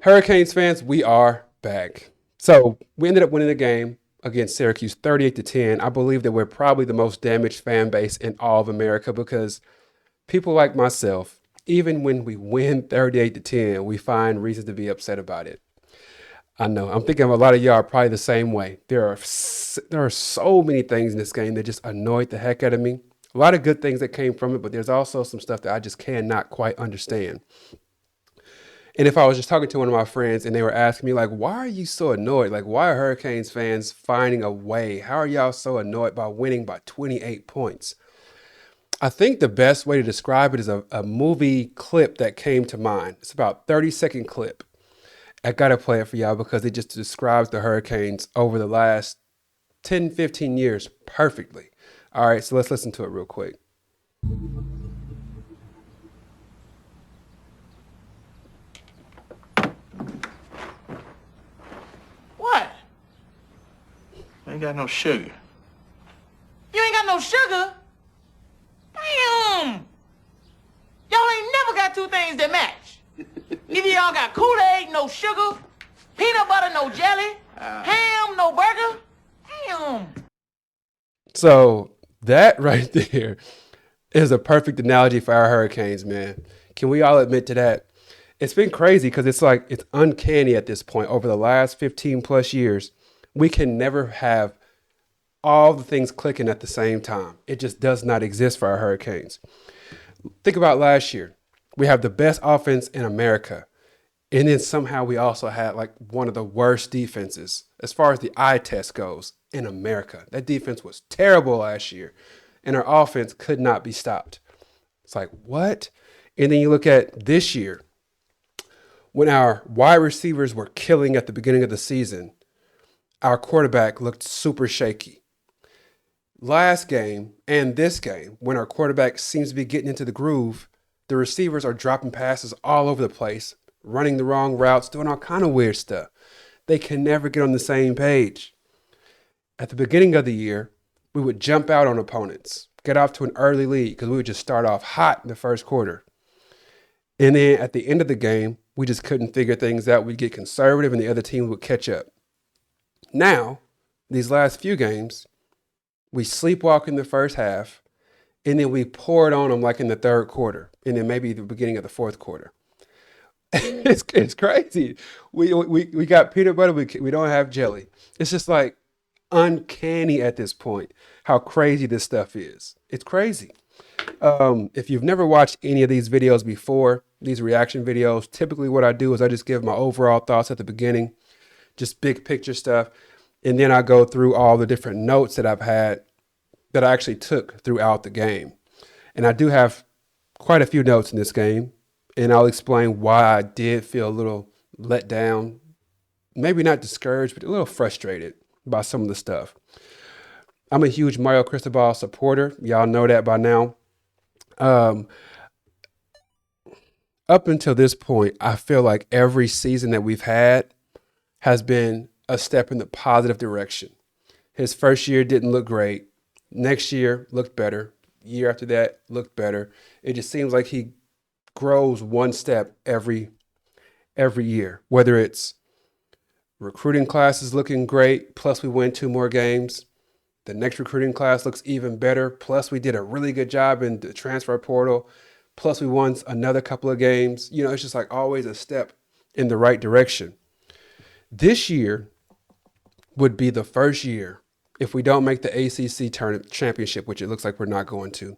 Hurricanes fans, we are back. So we ended up winning the game against Syracuse 38-10. I believe that we're probably the most damaged fan base in all of America because people like myself, even when we win 38-10, we find reasons to be upset about it. I know. I'm thinking a lot of y'all are probably the same way. There are so many things in this game that just annoyed the heck out of me. A lot of good things that came from it, but there's also some stuff that I just cannot quite understand. And if I was just talking to one of my friends and they were asking me, like, why are you so annoyed? Like, why are Hurricanes fans finding a way? How are y'all so annoyed by winning by 28 points? I think the best way to describe it is a movie clip that came to mind. It's about a 30-second clip. I got to play it for y'all because it just describes the Hurricanes over the last 10, 15 years perfectly. All right, so let's listen to it real quick. What? Ain't got no sugar. You ain't got no sugar? Damn! Y'all ain't never got two things that match. Either y'all got Kool-Aid, no sugar, peanut butter, no jelly, ham, no burger. Damn. So that right there is a perfect analogy for our Hurricanes, man. Can we all admit to that? It's been crazy because it's uncanny at this point. Over the last 15 plus years, we can never have all the things clicking at the same time. It just does not exist for our Hurricanes. Think about last year. We have the best offense in America. And then somehow we also had like one of the worst defenses as far as the eye test goes in America. That defense was terrible last year. And our offense could not be stopped. It's like, what? And then you look at this year, when our wide receivers were killing at the beginning of the season, our quarterback looked super shaky. Last game and this game, when our quarterback seems to be getting into the groove, the receivers are dropping passes all over the place, running the wrong routes, doing all kind of weird stuff. They can never get on the same page. At the beginning of the year, we would jump out on opponents, get off to an early lead because we would just start off hot in the first quarter. And then at the end of the game, we just couldn't figure things out. We'd get conservative and the other team would catch up. Now, these last few games, we sleepwalk in the first half, and then we pour it on them like in the third quarter, and then maybe the beginning of the fourth quarter. It's crazy. We got peanut butter. We don't have jelly. It's just like uncanny at this point how crazy this stuff is. It's crazy. If you've never watched any of these videos before, these reaction videos, typically what I do is I just give my overall thoughts at the beginning, just big picture stuff. And then I go through all the different notes that I've had that I actually took throughout the game. And I do have quite a few notes in this game. And I'll explain why I did feel a little let down, maybe not discouraged, but a little frustrated by some of the stuff. I'm a huge Mario Cristobal supporter. Y'all know that by now. Up until this point, I feel like every season that we've had has been a step in the positive direction. His first year didn't look great. Next year looked better. Year after that looked better. It just seems like he grows one step every year, whether it's recruiting class is looking great, plus we win 2 more games. The next recruiting class looks even better, plus we did a really good job in the transfer portal, plus we won another couple of games. You know, it's just like always a step in the right direction. This year would be the first year if we don't make the ACC tournament championship, which it looks like we're not going to.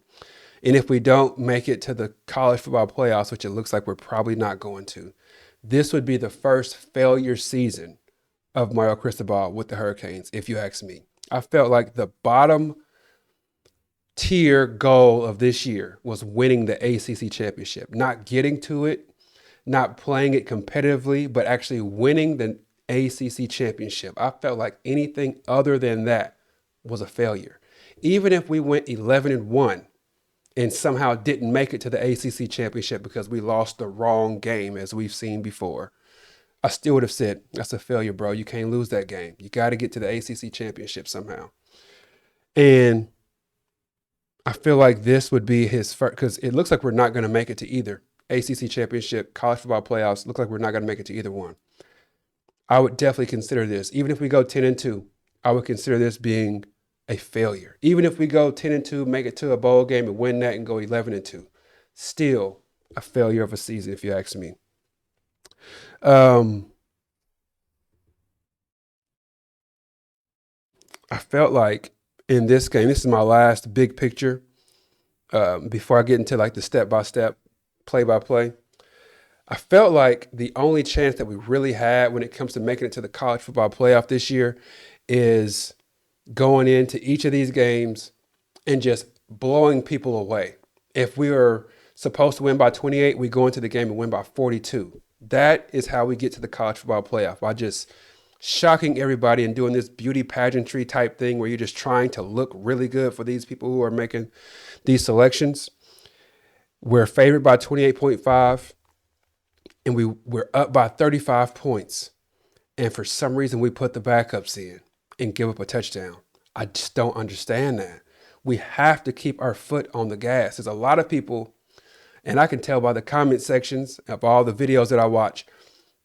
And if we don't make it to the college football playoffs, which it looks like we're probably not going to, this would be the first failure season of Mario Cristobal with the Hurricanes, if you ask me. I felt like the bottom tier goal of this year was winning the ACC championship, not getting to it, not playing it competitively, but actually winning the ACC championship. I felt like anything other than that was a failure. Even if we went 11-1 and somehow didn't make it to the ACC championship because we lost the wrong game, as we've seen before, I still would have said, that's a failure, bro. You can't lose that game. You got to get to the ACC championship somehow. And I feel like this would be his first, because it looks like we're not going to make it to either. ACC championship, college football playoffs. Look like we're not going to make it to either one. I would definitely consider this. Even if we go 10-2, I would consider this being a failure. Even if we go 10-2, make it to a bowl game and win that and go 11-2, still a failure of a season, if you ask me. I felt like in this game, this is my last big picture before I get into like the step-by-step, play-by-play. I felt like the only chance that we really had when it comes to making it to the college football playoff this year is going into each of these games and just blowing people away. If we were supposed to win by 28, we go into the game and win by 42. That is how we get to the college football playoff, by just shocking everybody and doing this beauty pageantry type thing where you're just trying to look really good for these people who are making these selections. We're favored by 28.5 and we're up by 35 points. And for some reason, we put the backups in and give up a touchdown. I just don't understand that. We have to keep our foot on the gas. There's a lot of people, and I can tell by the comment sections of all the videos that I watch,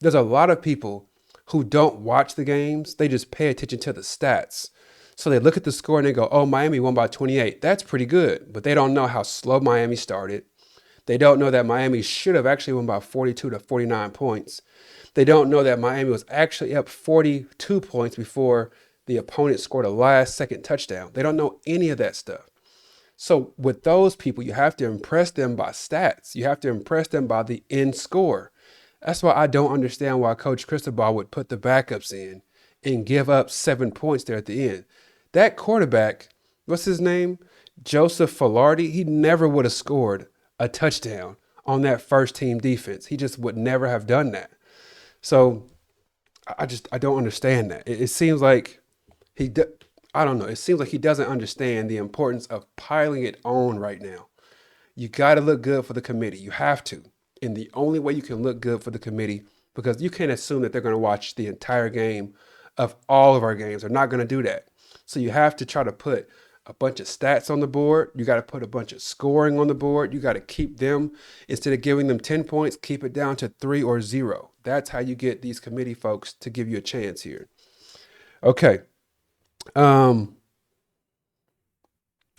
there's a lot of people who don't watch the games. They just pay attention to the stats. So they look at the score and they go, oh, Miami won by 28. That's pretty good. But they don't know how slow Miami started. They don't know that Miami should have actually won by 42 to 49 points. They don't know that Miami was actually up 42 points before the opponent scored a last-second touchdown. They don't know any of that stuff. So with those people, you have to impress them by stats. You have to impress them by the end score. That's why I don't understand why Coach Cristobal would put the backups in and give up 7 points there at the end. That quarterback, what's his name? Joseph Filardi, he never would have scored a touchdown on that first team defense. He just would never have done that. So I don't understand that. It seems like I don't know. It seems like he doesn't understand the importance of piling it on right now. You got to look good for the committee. You have to. And the only way you can look good for the committee, because you can't assume that they're going to watch the entire game of all of our games. They're not going to do that. So you have to try to put a bunch of stats on the board. You got to put a bunch of scoring on the board. You got to keep them, instead of giving them 10 points, keep it down to 3 or 0. That's how you get these committee folks to give you a chance here. Okay. I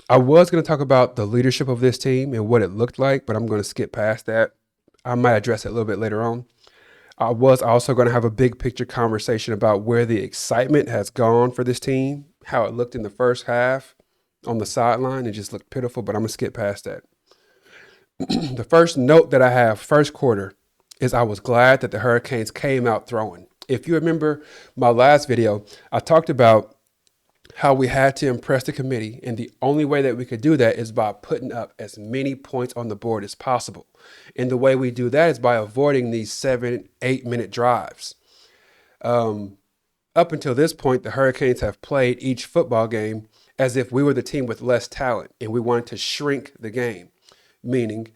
was going to talk about the leadership of this team and what it looked like, but I'm going to skip past that. I might address it a little bit later on. I was also going to have a big picture conversation about where the excitement has gone for this team, how it looked in the first half on the sideline. It just looked pitiful, but I'm going to skip past that. The first note that I have, first quarter, is I was glad that the Hurricanes came out throwing. If you remember my last video, I talked about how we had to impress the committee, and the only way that we could do that is by putting up as many points on the board as possible. And the way we do that is by avoiding these 7-8 minute drives. Up until this point, the Hurricanes have played each football game as if we were the team with less talent and we wanted to shrink the game, meaning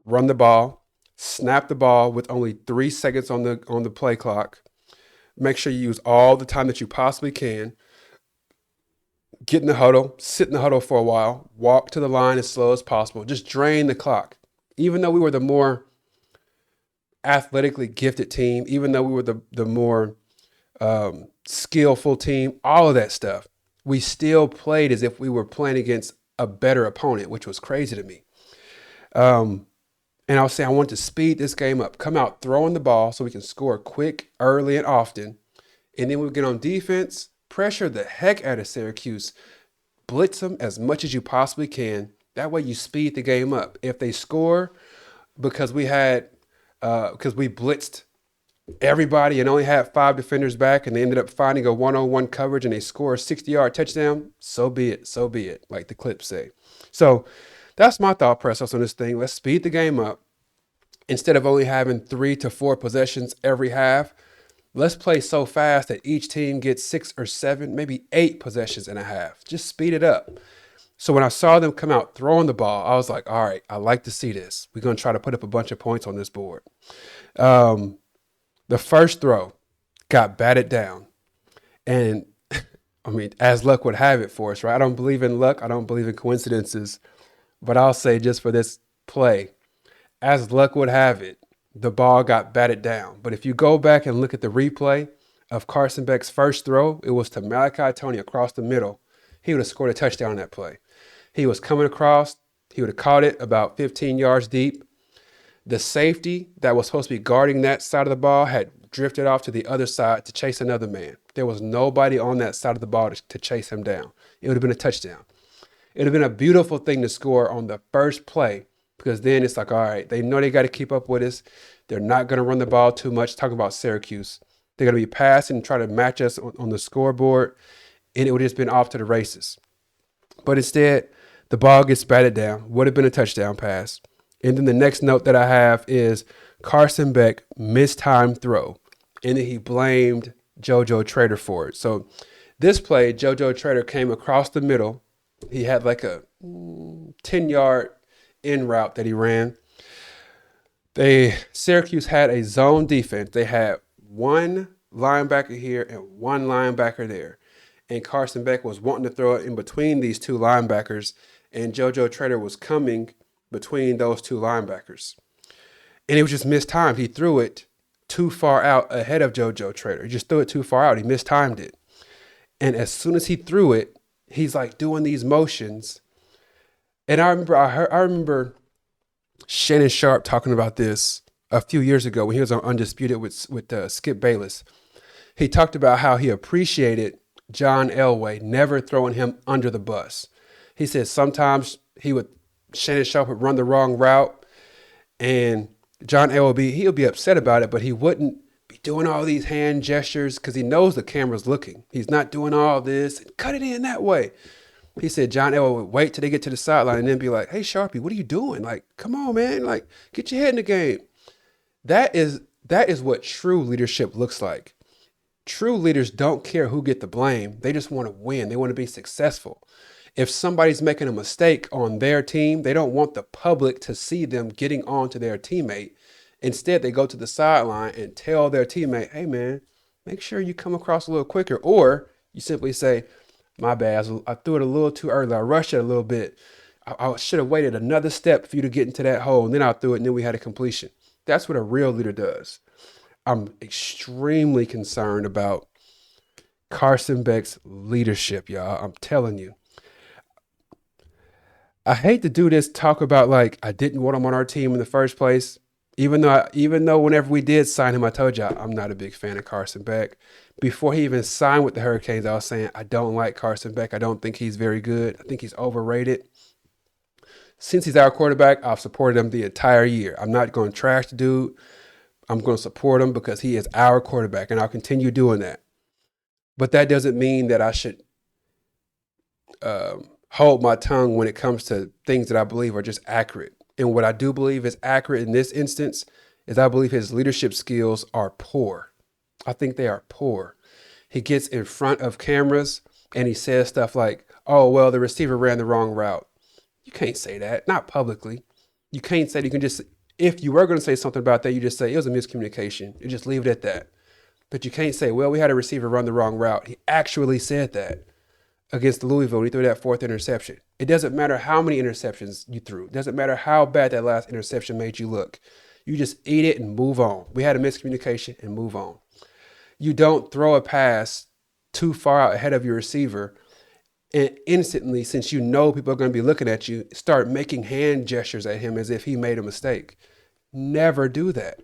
run the ball, snap the ball with only 3 seconds on the play clock, make sure you use all the time that you possibly can, get in the huddle, sit in the huddle for a while, walk to the line as slow as possible, just drain the clock. Even though we were the more athletically gifted team, even though we were the more skillful team, all of that stuff, we still played as if we were playing against a better opponent, which was crazy to me. And I was saying I want to speed this game up, come out throwing the ball so we can score quick, early, and often. And then we get on defense, pressure the heck out of Syracuse, blitz them as much as you possibly can. That way you speed the game up. If they score because we blitzed everybody and only had 5 defenders back and they ended up finding a one-on-one coverage and they score a 60-yard touchdown, so be it, like the clips say. So that's my thought process on this thing. Let's speed the game up. Instead of only having 3 to 4 possessions every half, let's play so fast that each team gets 6 or 7, maybe 8 possessions and a half. Just speed it up. So when I saw them come out throwing the ball, I was like, all right, I like to see this. We're going to try to put up a bunch of points on this board. The first throw got batted down. And, I mean, as luck would have it for us, right? I don't believe in luck. I don't believe in coincidences. But I'll say just for this play, As luck would have it, the ball got batted down. But if you go back and look at the replay of Carson Beck's first throw, it was to Malachi Tony across the middle. He would have scored a touchdown on that play. He was coming across. He would have caught it about 15 yards deep. The safety that was supposed to be guarding that side of the ball had drifted off to the other side to chase another man. There was nobody on that side of the ball to chase him down. It would have been a touchdown. It would have been a beautiful thing to score on the first play, because then it's like, all right, they know they got to keep up with us. They're not going to run the ball too much. Talking about Syracuse. They're going to be passing and try to match us on the scoreboard, and it would have just been off to the races. But instead, the ball gets batted down. Would have been a touchdown pass. And then the next note that I have is Carson Beck mistimed throw, and then he blamed JoJo Trader for it. So this play, JoJo Trader came across the middle. He had like a 10-yard in route that he ran. Syracuse had a zone defense. They had one linebacker here and one linebacker there. And Carson Beck was wanting to throw it in between these two linebackers, and JoJo Trader was coming between those two linebackers. And it was just mistimed. He threw it too far out ahead of JoJo Trader. He just threw it too far out. He mistimed it. And as soon as he threw it, he's like doing these motions. And I remember Shannon Sharp talking about this a few years ago when he was on Undisputed with Skip Bayless. He talked about how he appreciated John Elway never throwing him under the bus. He said sometimes Shannon Sharp would run the wrong route, and John Elway he'll be upset about it, but he wouldn't be doing all these hand gestures because he knows the camera's looking. He's not doing all this and cut it in that way. He said John Elway would wait till they get to the sideline and then be like, "Hey, Sharpie, what are you doing? Like, come on, man. Like, get your head in the game." That is what true leadership looks like. True leaders don't care who get the blame. They just want to win. They want to be successful. If somebody's making a mistake on their team, they don't want the public to see them getting on to their teammate. Instead, they go to the sideline and tell their teammate, "Hey, man, make sure you come across a little quicker." Or you simply say, "My bad, I threw it a little too early. I rushed it a little bit. I should have waited another step for you to get into that hole, and then I threw it, and then we had a completion." That's what a real leader does. I'm extremely concerned about Carson Beck's leadership, y'all. I'm telling you. I hate to do this, talk about like I didn't want him on our team in the first place. Even though whenever we did sign him, I told y'all I'm not a big fan of Carson Beck. Before he even signed with the Hurricanes, I was saying I don't like Carson Beck. I don't think he's very good. I think he's overrated. Since he's our quarterback, I've supported him the entire year. I'm not going to trash the dude. I'm going to support him because he is our quarterback, and I'll continue doing that. But that doesn't mean that I should hold my tongue when it comes to things that I believe are just accurate. And what I do believe is accurate in this instance is I believe his leadership skills are poor. I think they are poor. He gets in front of cameras and he says stuff like, "Oh, well, the receiver ran the wrong route." You can't say that, not publicly. You can't say that. You can just, if you were going to say something about that, you just say it was a miscommunication. You just leave it at that. But you can't say, "Well, we had a receiver run the wrong route." He actually said that against Louisville. He threw that fourth interception. It doesn't matter how many interceptions you threw. It doesn't matter how bad that last interception made you look. You just eat it and move on. We had a miscommunication and move on. You don't throw a pass too far out ahead of your receiver and instantly, since you know people are going to be looking at you, start making hand gestures at him as if he made a mistake. Never do that.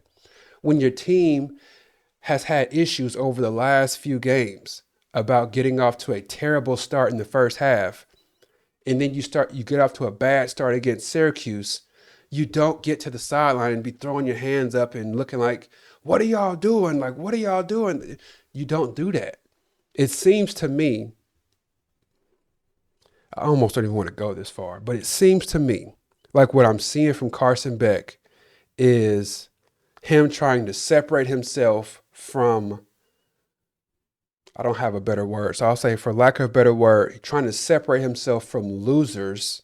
When your team has had issues over the last few games about getting off to a terrible start in the first half, and then you get off to a bad start against Syracuse, you don't get to the sideline and be throwing your hands up and looking like, "What are y'all doing? Like, what are y'all doing?" You don't do that. It seems to me, I almost don't even want to go this far, but it seems to me like what I'm seeing from Carson Beck is him trying to separate himself from, I don't have a better word, so I'll say, for lack of a better word, trying to separate himself from losers,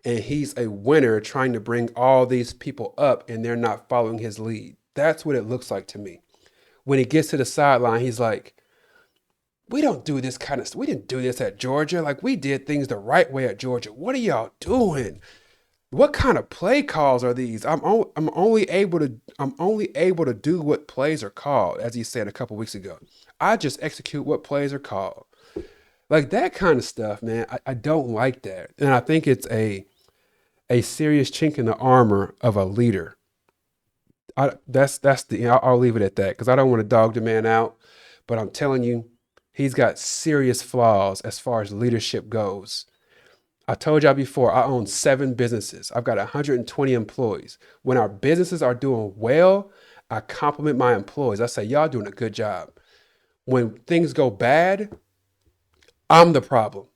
and he's a winner trying to bring all these people up and they're not following his lead. That's what it looks like to me. When he gets to the sideline, he's like, "We don't do this kind of stuff. We didn't do this at Georgia. Like, we did things the right way at Georgia. What are y'all doing?" what kind of play calls are these? I'm only able to do what plays are called, as he said a couple weeks ago. I just execute what plays are called. Like that kind of stuff, man. I don't like that. And I think it's a serious chink in the armor of a leader. I'll leave it at that because I don't want to dog the man out, but I'm telling you, he's got serious flaws as far as leadership goes. I told y'all before, I own 7 businesses. I've got 120 employees. When our businesses are doing well, I compliment my employees. I say, y'all doing a good job. When things go bad, I'm the problem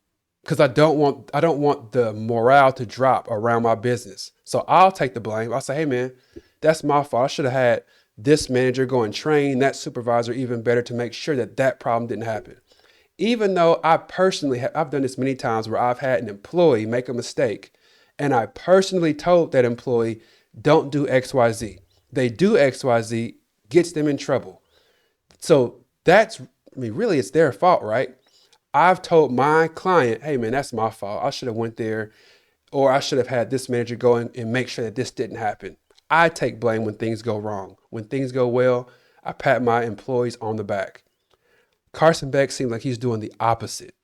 because I don't want the morale to drop around my business. So I'll take the blame. I'll say, hey man, that's my fault. I should have had this manager go and train that supervisor even better to make sure that that problem didn't happen. Even though I personally I've done this many times where I've had an employee make a mistake and I personally told that employee, don't do XYZ. They do XYZ, gets them in trouble. So really it's their fault, right? I've told my client, hey man, that's my fault. I should have went there or I should have had this manager go in and make sure that this didn't happen. I take blame when things go wrong. When things go well, I pat my employees on the back. Carson Beck seems like he's doing the opposite.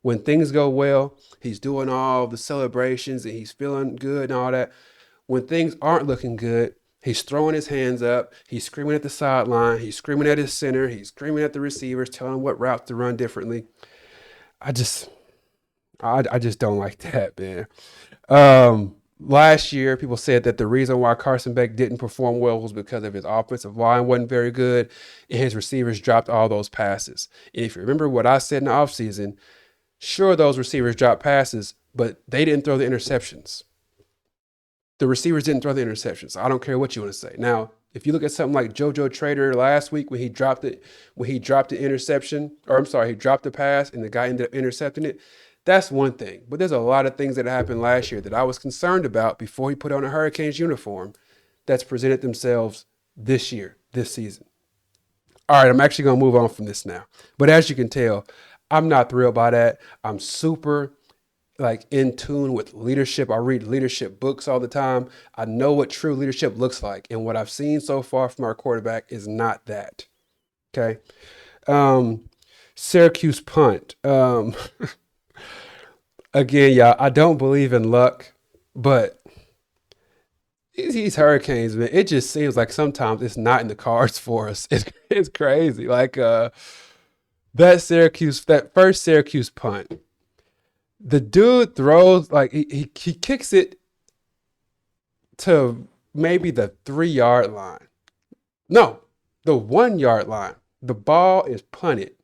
When things go well, he's doing all the celebrations and he's feeling good and all that. When things aren't looking good, he's throwing his hands up. He's screaming at the sideline. He's screaming at his center. He's screaming at the receivers, telling them what routes to run differently. I just, I just don't like that, man. Last year, people said that the reason why Carson Beck didn't perform well was because of his offensive line wasn't very good and his receivers dropped all those passes. And if you remember what I said in the offseason, sure, those receivers dropped passes, but they didn't throw the interceptions. The receivers didn't throw the interceptions. I don't care what you want to say. Now, if you look at something like JoJo Trader last week when he dropped the interception, or I'm sorry, he dropped the pass and the guy ended up intercepting it, that's one thing. But there's a lot of things that happened last year that I was concerned about before he put on a Hurricanes uniform that's presented themselves this year, this season. All right, I'm actually going to move on from this now. But as you can tell, I'm not thrilled by that. I'm super in tune with leadership. I read leadership books all the time. I know what true leadership looks like. And what I've seen so far from our quarterback is not that. Okay. Syracuse punt. Again, y'all, I don't believe in luck, but these Hurricanes, man, it just seems like sometimes it's not in the cards for us. It's crazy. That first Syracuse punt, the dude throws he kicks it to maybe the 3 yard line. No, the 1 yard line. The ball is punted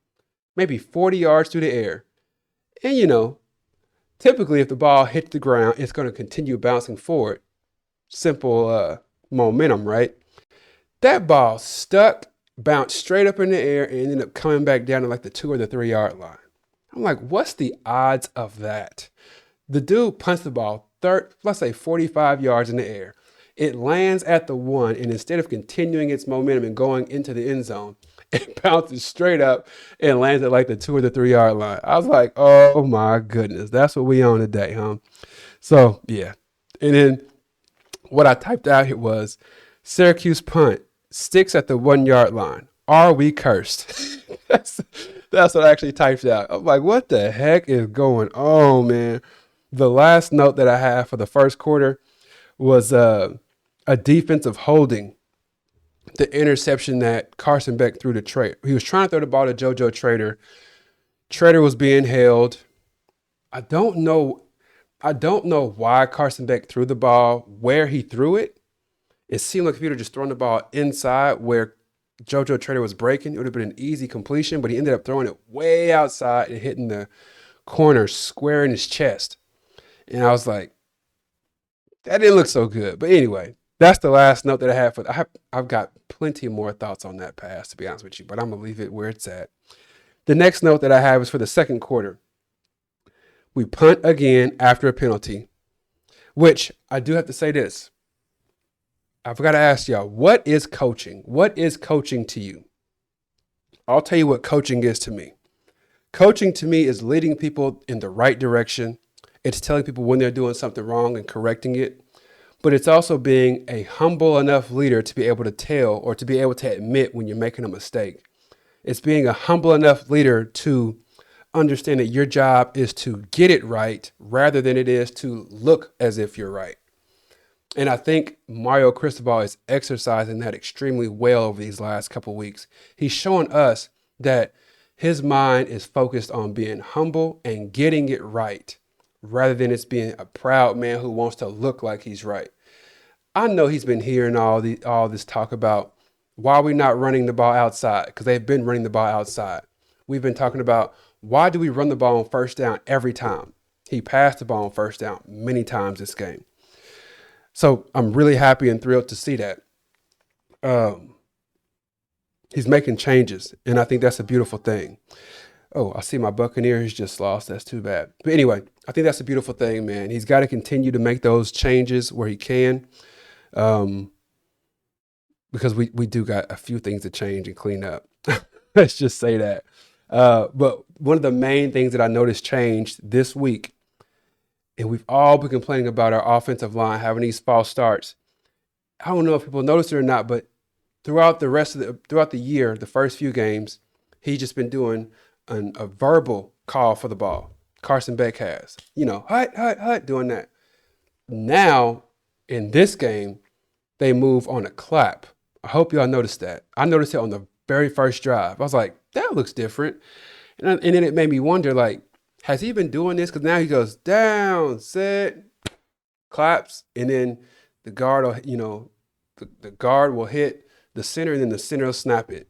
maybe 40 yards through the air. And typically if the ball hits the ground, it's going to continue bouncing forward. Simple momentum, right? That ball stuck, bounced straight up in the air, and ended up coming back down to the 2 or the 3 yard line. I'm like, what's the odds of that? The dude punts the ball, let's say 45 yards in the air. It lands at the 1, and instead of continuing its momentum and going into the end zone, it bounces straight up and lands at the 2 or the 3 yard line. I was like, oh my goodness, that's what we on today, huh? So, yeah. And then what I typed out here was Syracuse punt, sticks at the 1 yard line. Are we cursed? That's what I actually typed out. I'm like, what the heck is going on, man? The last note that I have for the first quarter was a defensive holding the interception that Carson Beck threw to Trader. He was trying to throw the ball to JoJo Trader. Trader was being held. I don't know why Carson Beck threw the ball where he threw it. It seemed like if he'd have just thrown the ball inside where JoJo Trader was breaking, it would have been an easy completion, but he ended up throwing it way outside and hitting the corner square in his chest. And I was like, that didn't look so good. But anyway, that's the last note that I have. I've got plenty more thoughts on that pass, to be honest with you, but I'm going to leave it where it's at. The next note that I have is for the second quarter. We punt again after a penalty, which I do have to say this. I forgot to ask y'all, what is coaching? What is coaching to you? I'll tell you what coaching is to me. Coaching to me is leading people in the right direction. It's telling people when they're doing something wrong and correcting it. but it's also being a humble enough leader to be able to tell or to be able to admit when you're making a mistake. It's being a humble enough leader to understand that your job is to get it right rather than it is to look as if you're right. And I think Mario Cristobal is exercising that extremely well over these last couple of weeks. He's showing us that his mind is focused on being humble and getting it right rather than it's being a proud man who wants to look like he's right. I know he's been hearing all this talk about why are we not running the ball outside, because they've been running the ball outside. We've been talking about why do we run the ball on first down every time? He passed the ball on first down many times this game. So I'm really happy and thrilled to see that. He's making changes, and I think that's a beautiful thing. Oh, I see my Buccaneers just lost. That's too bad. But anyway, I think that's a beautiful thing, man. He's got to continue to make those changes where he can, because we do got a few things to change and clean up. Let's just say that. But one of the main things that I noticed changed this week, and we've all been complaining about our offensive line having these false starts. I don't know if people noticed it or not, but throughout the year, the first few games, he's just been doing a verbal call for the ball. Carson Beck has, hut, doing that. Now, in this game, they move on a clap. I hope y'all noticed that. I noticed it on the very first drive. I was like, that looks different. And then it made me wonder, like, has he been doing this? Because now he goes down, set, claps, and then the guard will, the guard will hit the center, and then the center will snap it.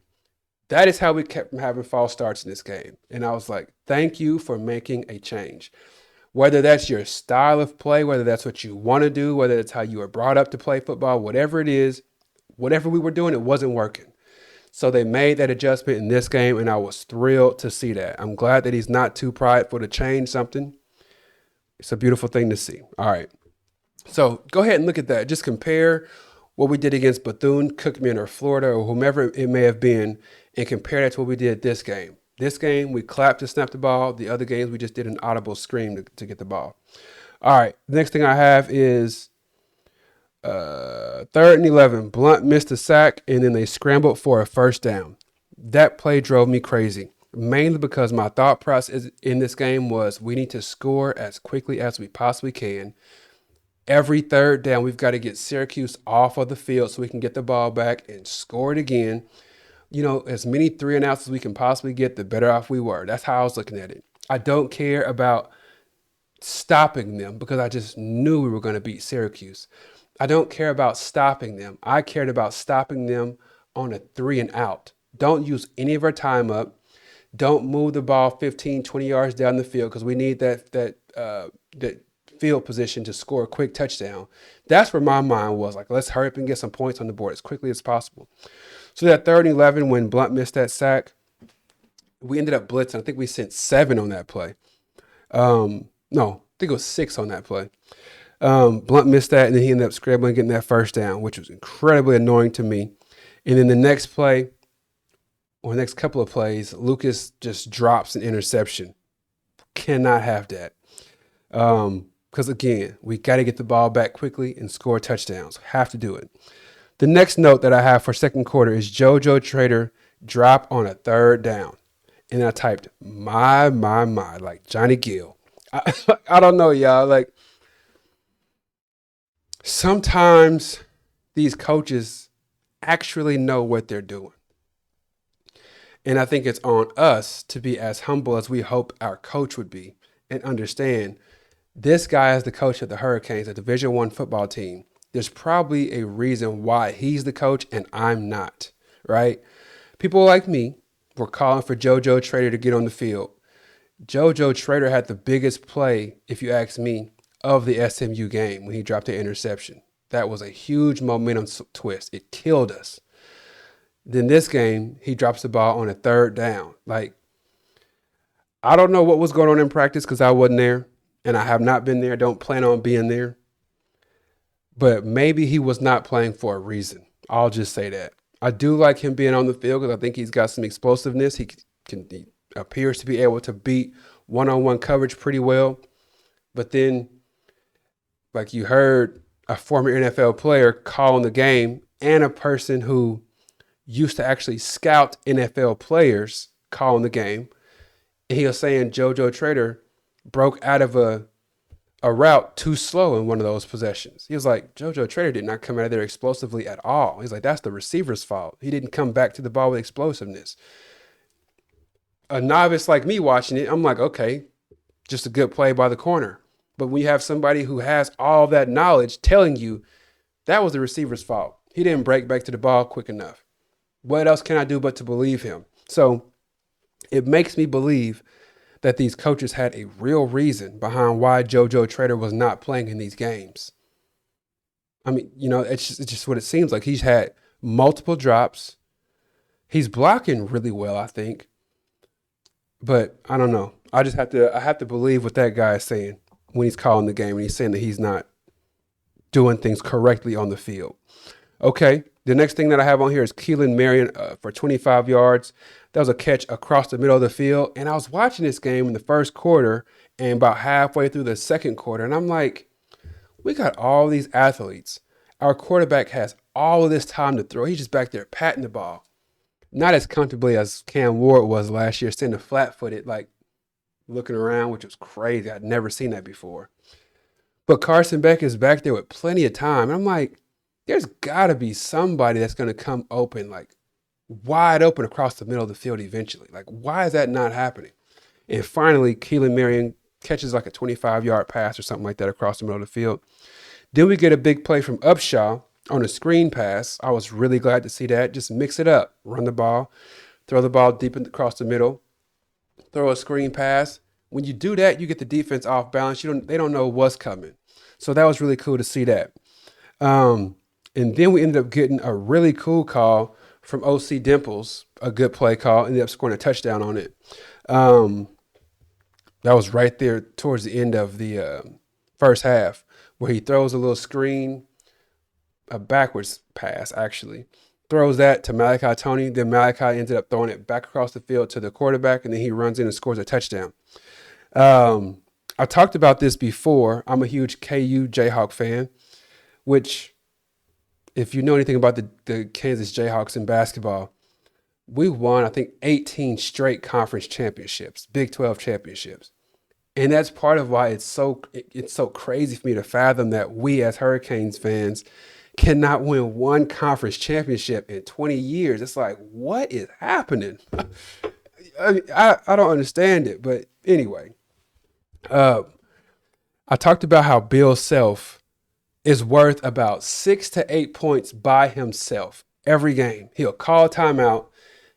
That is how we kept from having false starts in this game. And I was like, thank you for making a change. Whether that's your style of play, whether that's what you want to do, whether it's how you were brought up to play football, whatever it is, whatever we were doing, it wasn't working. So they made that adjustment in this game, and I was thrilled to see that. I'm glad that he's not too prideful to change something. It's a beautiful thing to see. All right. So go ahead and look at that. Just compare what we did against Bethune-Cookman or Florida or whomever it may have been, and compare that to what we did this game. This game, we clapped to snap the ball. The other games, we just did an audible scream to get the ball. All right. The next thing I have is 3rd and 11. Blunt missed a sack, and then they scrambled for a first down. That play drove me crazy, mainly because my thought process in this game was we need to score as quickly as we possibly can. Every third down, we've got to get Syracuse off of the field so we can get the ball back and score it again. As many 3 and outs as we can possibly get, the better off we were. That's how I was looking at it. I don't care about stopping them because I just knew we were going to beat Syracuse. I don't care about stopping them. I cared about stopping them on a 3 and out. Don't use any of our time up. Don't move the ball 15, 20 yards down the field because we need that field position to score a quick touchdown. That's where my mind was. Like, let's hurry up and get some points on the board as quickly as possible. So that 3rd and 11, when Blunt missed that sack, we ended up blitzing. I think we sent 7 on that play. No, I think it was 6 on that play. Blunt missed that, and then he ended up scrambling, getting that first down, which was incredibly annoying to me. And then the next play, or the next couple of plays, Lucas just drops an interception. Cannot have that. Because, again, we got to get the ball back quickly and score touchdowns. Have to do it. The next note that I have for second quarter is JoJo Trader drop on a 3rd down. And I typed, my, like Johnny Gill. I don't know, y'all. Like, sometimes these coaches actually know what they're doing. And I think it's on us to be as humble as we hope our coach would be and understand this guy is the coach of the Hurricanes, a Division I football team. There's probably a reason why he's the coach and I'm not, right? People like me were calling for JoJo Trader to get on the field. JoJo Trader had the biggest play, if you ask me, of the SMU game when he dropped the interception. That was a huge momentum twist. It killed us. Then this game, he drops the ball on a 3rd down. Like, I don't know what was going on in practice because I wasn't there and I have not been there. Don't plan on being there. But maybe he was not playing for a reason. I'll just say that. I do like him being on the field because I think he's got some explosiveness. He appears to be able to beat one-on-one coverage pretty well. But then, like you heard, a former NFL player calling the game and a person who used to actually scout NFL players calling the game. And he was saying JoJo Trader broke out of a route too slow in one of those possessions. He was like, JoJo Trader did not come out of there explosively at all. He's like, that's the receiver's fault. He didn't come back to the ball with explosiveness. A novice like me watching it, I'm like, okay, just a good play by the corner. But when you have somebody who has all that knowledge telling you that was the receiver's fault, he didn't break back to the ball quick enough. What else can I do but to believe him? So it makes me believe that these coaches had a real reason behind why JoJo Trader was not playing in these games. I mean, it's just what it seems like. He's had multiple drops. He's blocking really well, I think. But I don't know. I have to believe what that guy is saying when he's calling the game and he's saying that he's not doing things correctly on the field. Okay, the next thing that I have on here is Keelan Marion for 25 yards. That was a catch across the middle of the field. And I was watching this game in the first quarter and about halfway through the second quarter. And I'm like, we got all these athletes. Our quarterback has all of this time to throw. He's just back there patting the ball. Not as comfortably as Cam Ward was last year, standing flat-footed, like looking around, which was crazy. I'd never seen that before. But Carson Beck is back there with plenty of time. And I'm like, there's got to be somebody that's going to come open, like wide open across the middle of the field eventually. Like, why is that not happening? And finally, Keelan Marion catches like a 25-yard pass or something like that across the middle of the field. Then we get a big play from Upshaw on a screen pass. I was really glad to see that. Just mix it up. Run the ball. Throw the ball deep across the middle. Throw a screen pass. When you do that, you get the defense off balance. They don't know what's coming. So that was really cool to see that. And then we ended up getting a really cool call from O.C. Dimples, a good play call. Ended up scoring a touchdown on it. That was right there towards the end of the first half, where he throws a little screen, a backwards pass, actually. Throws that to Malachi Tony. Then Malachi ended up throwing it back across the field to the quarterback, and then he runs in and scores a touchdown. I talked about this before. I'm a huge KU Jayhawk fan, which, if you know anything about the Kansas Jayhawks in basketball, we won, I think, 18 straight conference championships, Big 12 championships. And that's part of why it's so crazy for me to fathom that we as Hurricanes fans cannot win one conference championship in 20 years. It's like, what is happening? I don't understand it. But anyway, I talked about how Bill Self is worth about 6 to 8 points by himself every game. He'll call a timeout.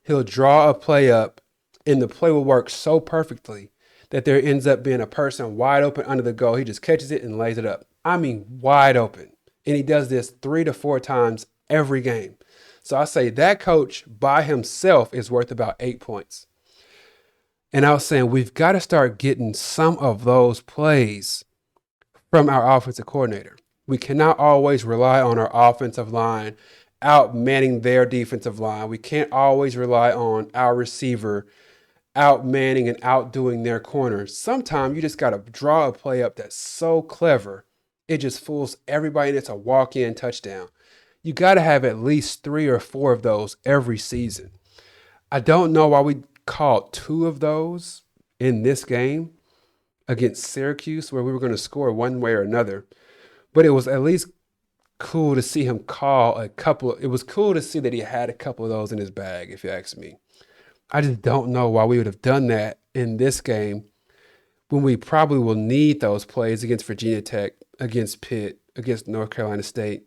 He'll draw a play up, and the play will work so perfectly that there ends up being a person wide open under the goal. He just catches it and lays it up. I mean, wide open. And he does this 3 to 4 times every game. So I say that coach by himself is worth about 8 points. And I was saying, we've got to start getting some of those plays from our offensive coordinator. We cannot always rely on our offensive line out-manning their defensive line. We can't always rely on our receiver out-manning and outdoing their corners. Sometimes you just got to draw a play up that's so clever, it just fools everybody, and it's a walk-in touchdown. You got to have at least 3 or 4 of those every season. I don't know why we called 2 of those in this game against Syracuse, where we were going to score one way or another. But it was at least cool to see him call a couple. It was cool to see that he had a couple of those in his bag, if you ask me. I just don't know why we would have done that in this game when we probably will need those plays against Virginia Tech, against Pitt, against North Carolina State.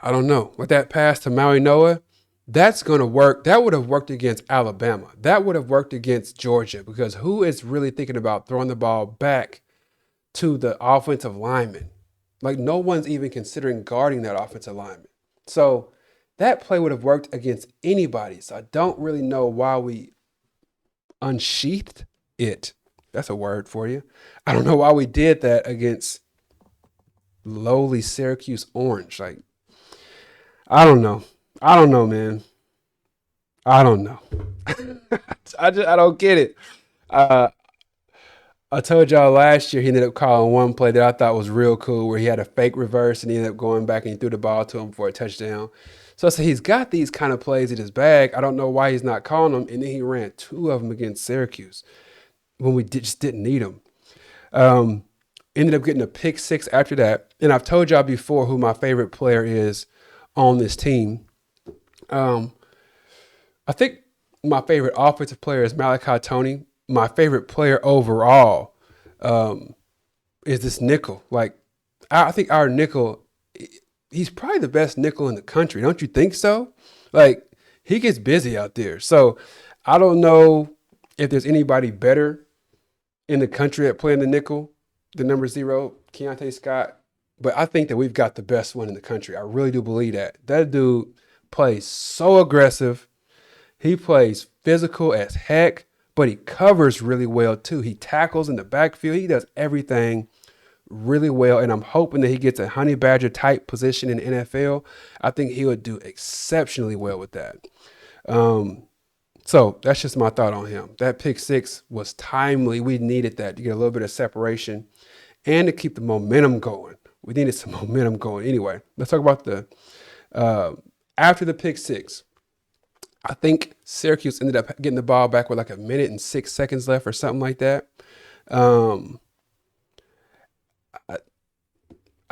I don't know. With that pass to Maui Noah, that's going to work. That would have worked against Alabama. That would have worked against Georgia, because who is really thinking about throwing the ball back to the offensive lineman? Like, no one's even considering guarding that offensive lineman. So that play would have worked against anybody. So I don't really know why we unsheathed it. That's a word for you. I don't know why we did that against lowly Syracuse Orange. Like, I don't know. I don't know, man. I don't know. I don't get it. I told y'all last year he ended up calling one play that I thought was real cool where he had a fake reverse and he ended up going back and he threw the ball to him for a touchdown. So I said he's got these kind of plays in his bag. I don't know why he's not calling them. And then he ran two of them against Syracuse when we just didn't need them. Um, Ended up getting a pick six after that. And I've told y'all before who my favorite player is on this team. Um, I think my favorite offensive player is Malachi Tony. My favorite player overall is this nickel. Like, I think our nickel, he's probably the best nickel in the country. Don't you think so? Like, he gets busy out there. So I don't know if there's anybody better in the country at playing the nickel, the number 0, Keontae Scott. But I think that we've got the best one in the country. I really do believe that. That dude plays so aggressive. He plays physical as heck, but he covers really well too. He tackles in the backfield. He does everything really well. And I'm hoping that he gets a honey badger type position in the NFL. I think he would do exceptionally well with that. So that's just my thought on him. That pick six was timely. We needed that to get a little bit of separation and to keep the momentum going. We needed some momentum going. Anyway, let's talk about the after the pick six. I think Syracuse ended up getting the ball back with like 1 minute and 6 seconds left or something like that. I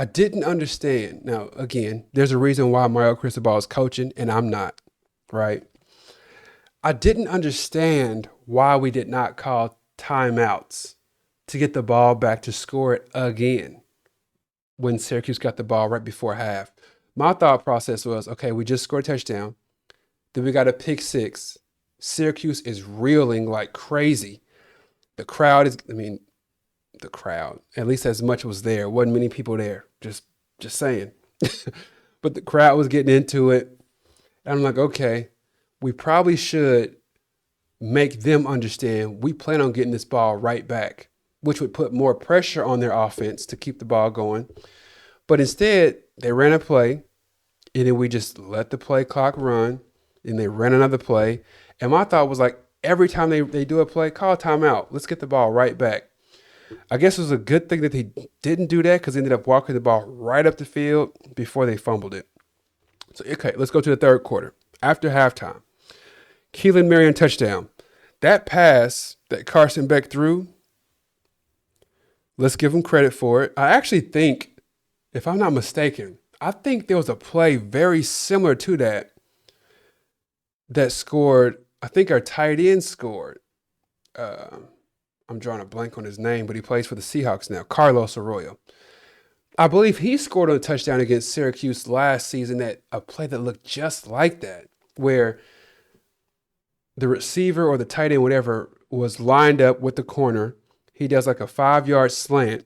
didn't understand. Now, again, there's a reason why Mario Cristobal is coaching and I'm not, right? I didn't understand why we did not call timeouts to get the ball back to score it again when Syracuse got the ball right before half. My thought process was, okay, we just scored a touchdown. Then we got a pick six. Syracuse is reeling like crazy. The crowd, at least as much was there. Wasn't many people there. Just saying. But the crowd was getting into it. And I'm like, okay, we probably should make them understand we plan on getting this ball right back, which would put more pressure on their offense to keep the ball going. But instead, they ran a play, and then we just let the play clock run, and they ran another play. And my thought was like, every time they do a play, call a timeout. Let's get the ball right back. I guess it was a good thing that they didn't do that because they ended up walking the ball right up the field before they fumbled it. So, okay, let's go to the third quarter. After halftime, Keelan Marion touchdown. That pass that Carson Beck threw, let's give him credit for it. I actually think, if I'm not mistaken, I think there was a play very similar to that scored. I think our tight end scored. I'm drawing a blank on his name, but he plays for the Seahawks now, Carlos Arroyo. I believe he scored on a touchdown against Syracuse last season, that a play that looked just like that, where the receiver or the tight end, whatever, was lined up with the corner. He does like a 5-yard slant.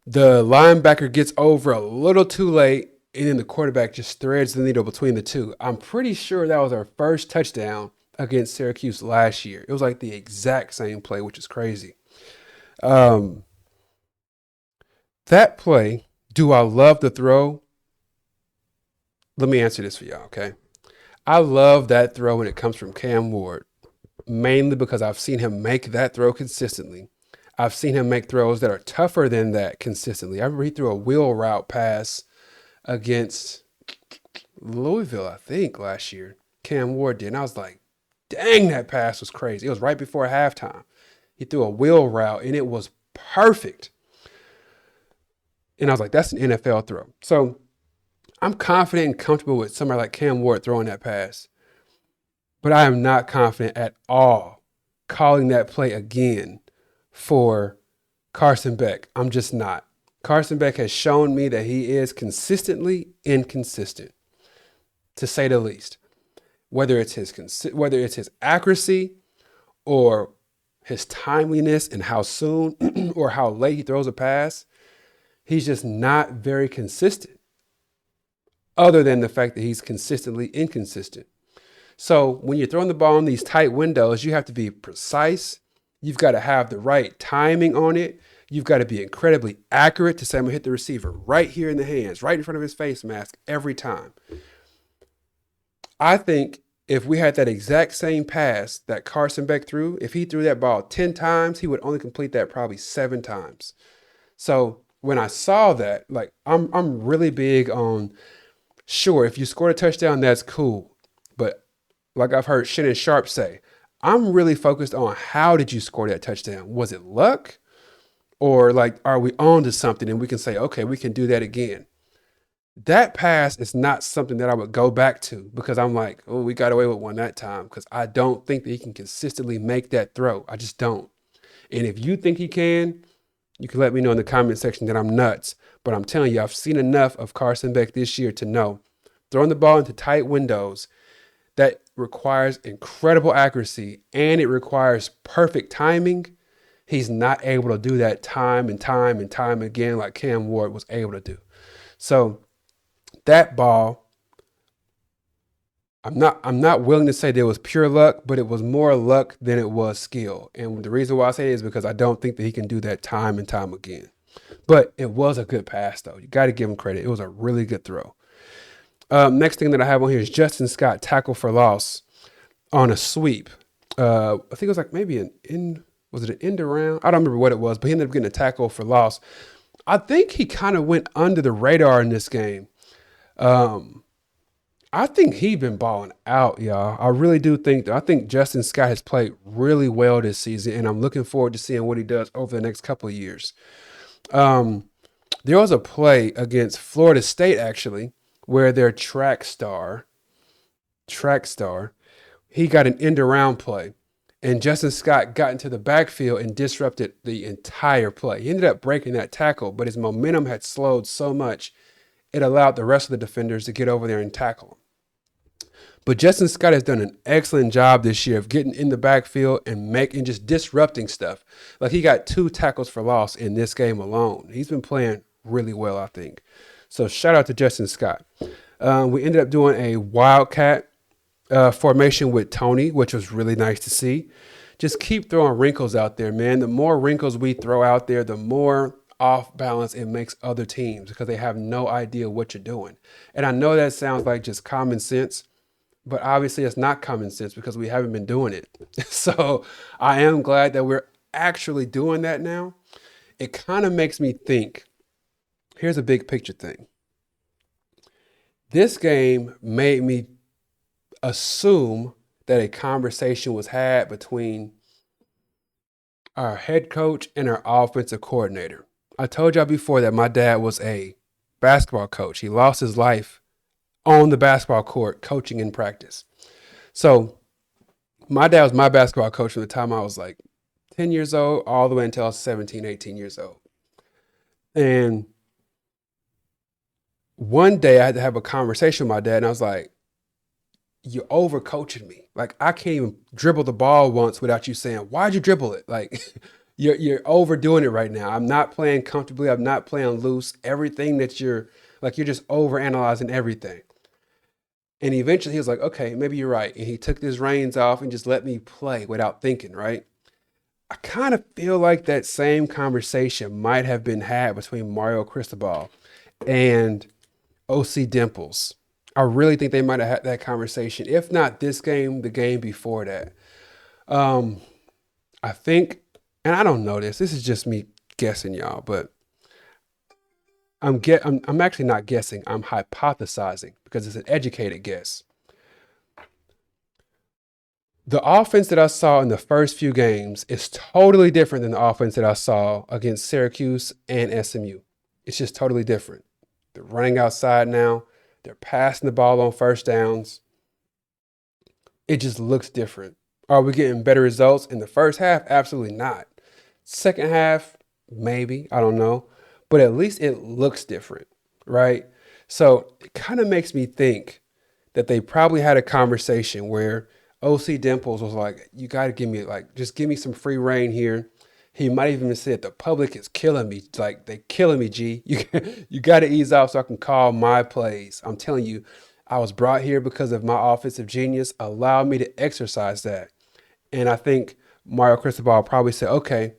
The linebacker gets over a little too late, and then the quarterback just threads the needle between the two. I'm pretty sure that was our first touchdown against Syracuse last year. It was like the exact same play, which is crazy. That play, do I love the throw? Let me answer this for y'all, okay? I love that throw when it comes from Cam Ward, mainly because I've seen him make that throw consistently. I've seen him make throws that are tougher than that consistently. I remember he threw a wheel route pass against Louisville, I think, last year. Cam Ward did. And I was like, dang, that pass was crazy. It was right before halftime. He threw a wheel route, and it was perfect. And I was like, that's an NFL throw. So I'm confident and comfortable with somebody like Cam Ward throwing that pass. But I am not confident at all calling that play again for Carson Beck. I'm just not. Carson Beck has shown me that he is consistently inconsistent, to say the least. Whether it's his accuracy or his timeliness and how soon or how late he throws a pass, he's just not very consistent, other than the fact that he's consistently inconsistent. So when you're throwing the ball in these tight windows, you have to be precise. You've got to have the right timing on it. You've got to be incredibly accurate to say, I'm going to hit the receiver right here in the hands, right in front of his face mask every time. I think if we had that exact same pass that Carson Beck threw, if he threw that ball 10 times, he would only complete that probably 7 times. So when I saw that, like I'm really big on, sure, if you scored a touchdown, that's cool. But like I've heard Shannon Sharp say, I'm really focused on how did you score that touchdown? Was it luck? Or like, are we on to something and we can say, okay, we can do that again? That pass is not something that I would go back to because I'm like, oh, we got away with one that time because I don't think that he can consistently make that throw. I just don't. And if you think he can, you can let me know in the comment section that I'm nuts. But I'm telling you, I've seen enough of Carson Beck this year to know throwing the ball into tight windows, that requires incredible accuracy and it requires perfect timing. He's not able to do that time and time and time again like Cam Ward was able to do. So that ball, I'm not willing to say there was pure luck, but it was more luck than it was skill. And the reason why I say it is because I don't think that he can do that time and time again. But it was a good pass, though. You got to give him credit. It was a really good throw. Next thing that I have on here is Justin Scott tackle for loss on a sweep. I think it was like maybe was it an end around? I don't remember what it was, but he ended up getting a tackle for loss. I think he kind of went under the radar in this game. I think he's been balling out, y'all. I really do think that. I think Justin Scott has played really well this season, and I'm looking forward to seeing what he does over the next couple of years. There was a play against Florida State, actually, where their track star, he got an end around play. And Justin Scott got into the backfield and disrupted the entire play. He ended up breaking that tackle, but his momentum had slowed so much, it allowed the rest of the defenders to get over there and tackle him. But Justin Scott has done an excellent job this year of getting in the backfield and just disrupting stuff. Like he got 2 tackles for loss in this game alone. He's been playing really well, I think. So shout out to Justin Scott. We ended up doing a Wildcat formation with Tony, which was really nice to see. Just keep throwing wrinkles out there, man. The more wrinkles we throw out there, the more off balance it makes other teams because they have no idea what you're doing. And I know that sounds like just common sense, but obviously it's not common sense because we haven't been doing it. So I am glad that we're actually doing that now. It kind of makes me think, here's a big picture thing. This game made me assume that a conversation was had between our head coach and our offensive coordinator. I told y'all before that my dad was a basketball coach. He lost his life on the basketball court coaching in practice. So my dad was my basketball coach from the time I was like 10 years old all the way until I was 17, 18 years old. And one day I had to have a conversation with my dad and I was like, you're overcoaching me. Like I can't even dribble the ball once without you saying, why'd you dribble it? Like you're overdoing it right now. I'm not playing comfortably. I'm not playing loose. Everything that you're just overanalyzing everything. And eventually he was like, okay, maybe you're right. And he took his reins off and just let me play without thinking, right? I kind of feel like that same conversation might have been had between Mario Cristobal and OC Dimples. I really think they might have had that conversation. If not this game, the game before that. I think, and I don't know this. This is just me guessing, y'all. But I'm actually not guessing. I'm hypothesizing because it's an educated guess. The offense that I saw in the first few games is totally different than the offense that I saw against Syracuse and SMU. It's just totally different. They're running outside now. They're passing the ball on first downs. It just looks different. Are we getting better results in the first half? Absolutely not. Second half, maybe. I don't know. But at least it looks different, right? So it kind of makes me think that they probably had a conversation where OC Dimples was like, you got to give me, just give me some free reign here. He might even said the public is killing me. Like, they killing me, G. You got to ease off so I can call my plays. I'm telling you, I was brought here because of my offensive genius. Allow me to exercise that. And I think Mario Cristobal probably said, okay,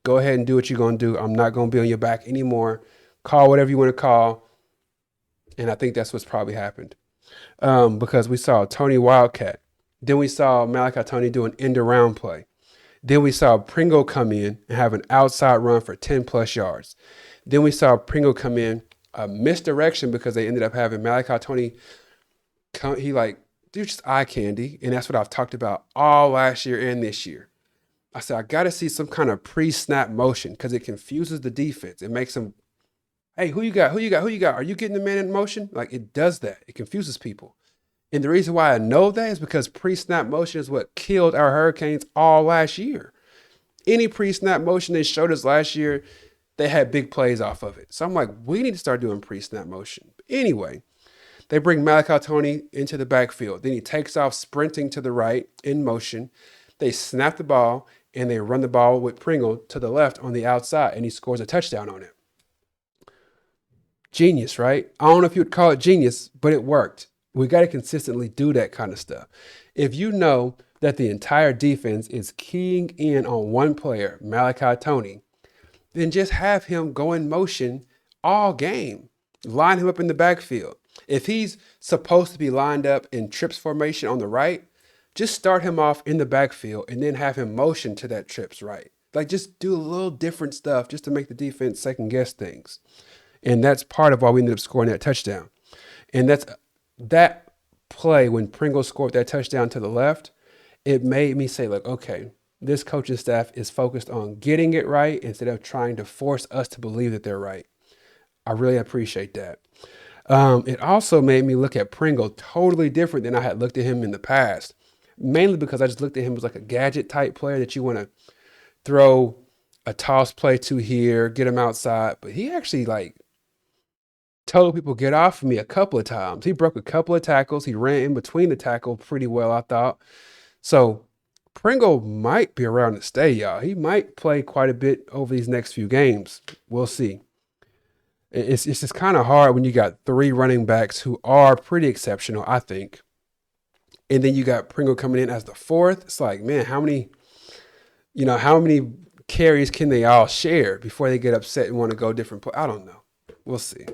go ahead and do what you're going to do. I'm not going to be on your back anymore. Call whatever you want to call. And I think that's what's probably happened. because we saw Tony Wildcat. Then we saw Malachi Tony do an end around play. Then we saw Pringle come in and have an outside run for 10 plus yards. Then we saw Pringle come in a misdirection because they ended up having Malachi Tony come, he like, dude, just eye candy. And that's what I've talked about all last year and this year. I said, I got to see some kind of pre-snap motion because it confuses the defense. It makes them, hey, who you got? Who you got? Who you got? Are you getting the man in motion? Like it does that. It confuses people. And the reason why I know that is because pre-snap motion is what killed our Hurricanes all last year. Any pre-snap motion they showed us last year, they had big plays off of it. So I'm like, we need to start doing pre-snap motion. Anyway, they bring Malachi Tony into the backfield. Then he takes off sprinting to the right in motion. They snap the ball and they run the ball with Pringle to the left on the outside, and he scores a touchdown on it. Genius, right? I don't know if you would call it genius, but it worked. We got to consistently do that kind of stuff. If you know that the entire defense is keying in on one player, Malachi Tony, then just have him go in motion all game. Line him up in the backfield. If he's supposed to be lined up in trips formation on the right, just start him off in the backfield and then have him motion to that trips right. Like just do a little different stuff just to make the defense second guess things. And that's part of why we ended up scoring that touchdown. And that's that play when Pringle scored that touchdown to the left, it made me say, like, okay, this coaching staff is focused on getting it right instead of trying to force us to believe that they're right. I really appreciate that. It also made me look at Pringle totally different than I had looked at him in the past, mainly because I just looked at him as like a gadget type player that you want to throw a toss play to here, get him outside. But he actually like told people get off of me a couple of times. He broke a couple of tackles. He ran in between the tackle pretty well, I thought. So Pringle might be around to stay, y'all. He might play quite a bit over these next few games. We'll see. It's just kind of hard when you got three running backs who are pretty exceptional, I think. And then you got Pringle coming in as the fourth. It's like, man, how many carries can they all share before they get upset and want to go different I don't know. We'll see.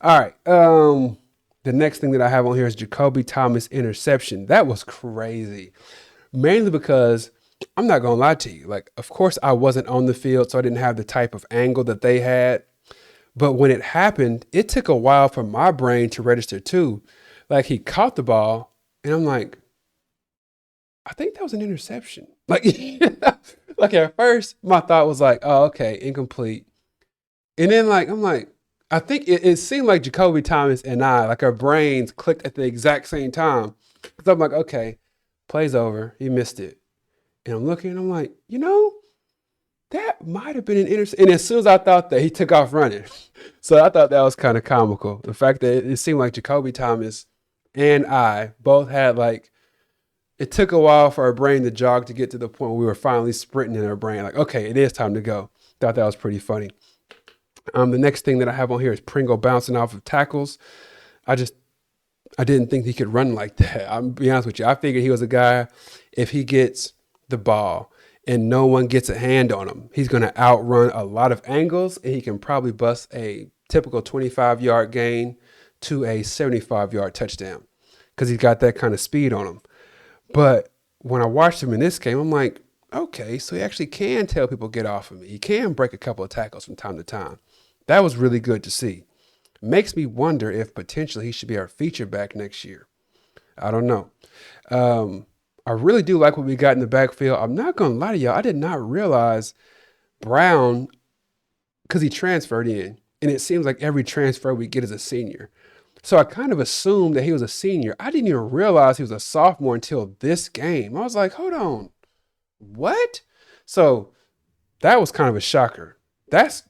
All right. The next thing that I have on here is Jacoby Thomas interception. That was crazy. Mainly because I'm not going to lie to you. Like, of course, I wasn't on the field, so I didn't have the type of angle that they had. But when it happened, it took a while for my brain to register too. Like, he caught the ball, and I'm like, I think that was an interception. Like, like at first, my thought was like, oh, okay, incomplete. And then, like, I'm like, I think it seemed like Jacoby Thomas and I, like, our brains clicked at the exact same time. Because I'm like, okay, play's over. He missed it. And I'm looking, and I'm like, that might have been an interception. And as soon as I thought that, he took off running. So I thought that was kind of comical. The fact that it seemed like Jacoby Thomas and I both had, like, it took a while for our brain to jog to get to the point where we were finally sprinting in our brain. Like, okay, it is time to go. Thought that was pretty funny. The next thing that I have on here is Pringle bouncing off of tackles. I didn't think he could run like that. I'm be honest with you. I figured he was a guy, if he gets the ball and no one gets a hand on him, he's going to outrun a lot of angles and he can probably bust a typical 25-yard gain to a 75-yard touchdown because he's got that kind of speed on him. But when I watched him in this game, I'm like, okay, so he actually can tell people get off of me. He can break a couple of tackles from time to time. That was really good to see. Makes me wonder if potentially he should be our feature back next year. I don't know. I really do like what we got in the backfield. I'm not going to lie to y'all. I did not realize Brown, because he transferred in, and it seems like every transfer we get is a senior. So I kind of assumed that he was a senior. I didn't even realize he was a sophomore until this game. I was like, hold on. What? So that was kind of a shocker. That's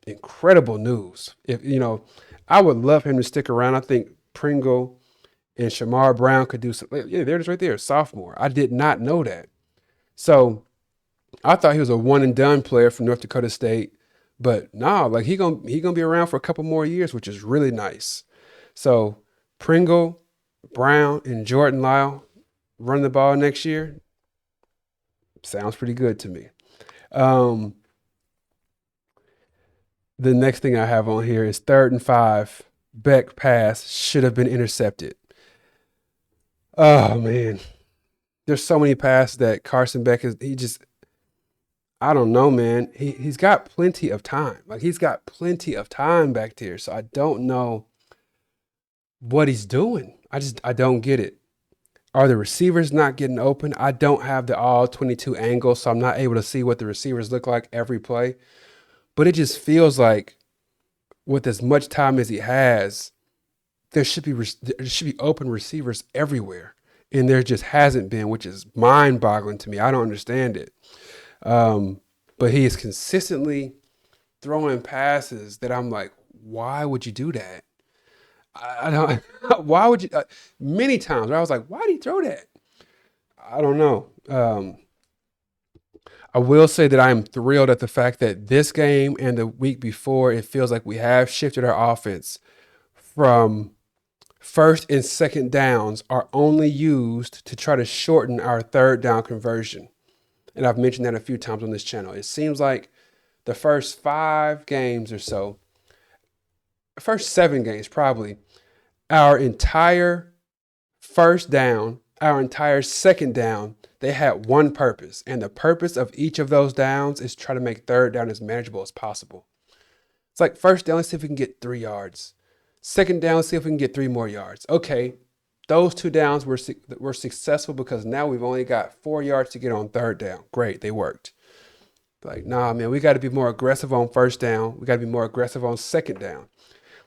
incredible news. I would love him to stick around. I think Pringle and Shamar Brown could do some. Yeah, there it is right there, sophomore. I did not know that. So I thought he was a one and done player from North Dakota State, but nah, like he gonna be around for a couple more years, which is really nice. So Pringle, Brown, and Jordan Lyle run the ball next year. Sounds pretty good to me. The next thing I have on here is 3rd and 5. Beck pass should have been intercepted. Oh man, there's so many passes that Carson Beck is. I don't know, man. He's got plenty of time. Like he's got plenty of time back there. So I don't know what he's doing. I don't get it. Are the receivers not getting open? I don't have the all 22 angle, so I'm not able to see what the receivers look like every play. But it just feels like with as much time as he has, there should be open receivers everywhere, and there just hasn't been, which is mind-boggling to me. I don't understand it. Um, but he is consistently throwing passes that I'm like, why would you do that? I don't. Why would you? Many times where I was like, why did he throw that? I don't know. I will say that I am thrilled at the fact that this game and the week before, it feels like we have shifted our offense from first and second downs are only used to try to shorten our third down conversion. And I've mentioned that a few times on this channel. It seems like the first 5 games or so, first 7 games probably, our entire first down, our entire second down, they had one purpose. And the purpose of each of those downs is try to make third down as manageable as possible. It's like first down, let's see if we can get 3 yards. Second down, let's see if we can get 3 more yards. Okay, those 2 downs were successful because now we've only got 4 yards to get on third down. Great, they worked. Like, nah, man, we got to be more aggressive on first down. We got to be more aggressive on second down.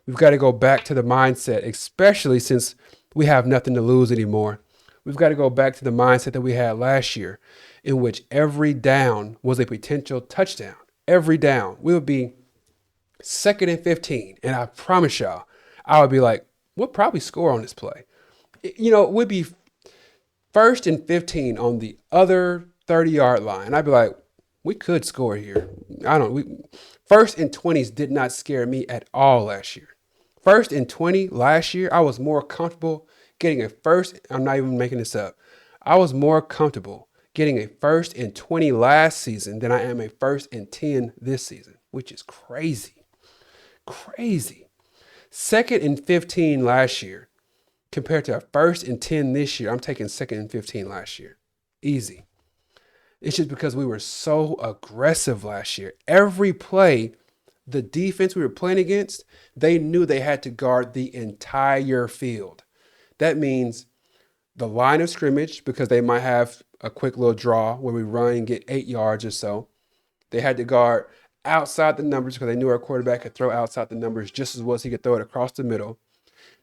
We've got to go back to the mindset, especially since we have nothing to lose anymore. We've got to go back to the mindset that we had last year, in which every down was a potential touchdown. Every down. We would be second and 15. And I promise y'all, I would be like, we'll probably score on this play. We'd be first and 15 on the other 30-yard line. I'd be like, we could score here. First and 20s did not scare me at all last year. First and 20 last year, I was more comfortable getting a first. I'm not even making this up. I was more comfortable getting a first and 20 last season than I am a first and 10 this season, which is crazy. Crazy. Second and 15 last year compared to a first and 10 this year. I'm taking second and 15 last year. Easy. It's just because we were so aggressive last year. Every play, the defense we were playing against, they knew they had to guard the entire field. That means the line of scrimmage, because they might have a quick little draw where we run and get 8 yards or so. They had to guard outside the numbers because they knew our quarterback could throw outside the numbers just as well as he could throw it across the middle.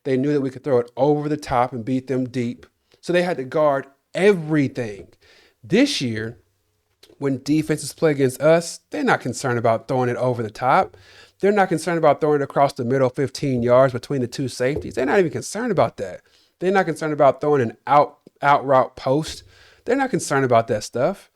They knew that we could throw it over the top and beat them deep. So they had to guard everything. This year, when defenses play against us, they're not concerned about throwing it over the top. They're not concerned about throwing it across the middle 15 yards between the two safeties. They're not even concerned about that. They're not concerned about throwing an out route post. They're not concerned about that stuff.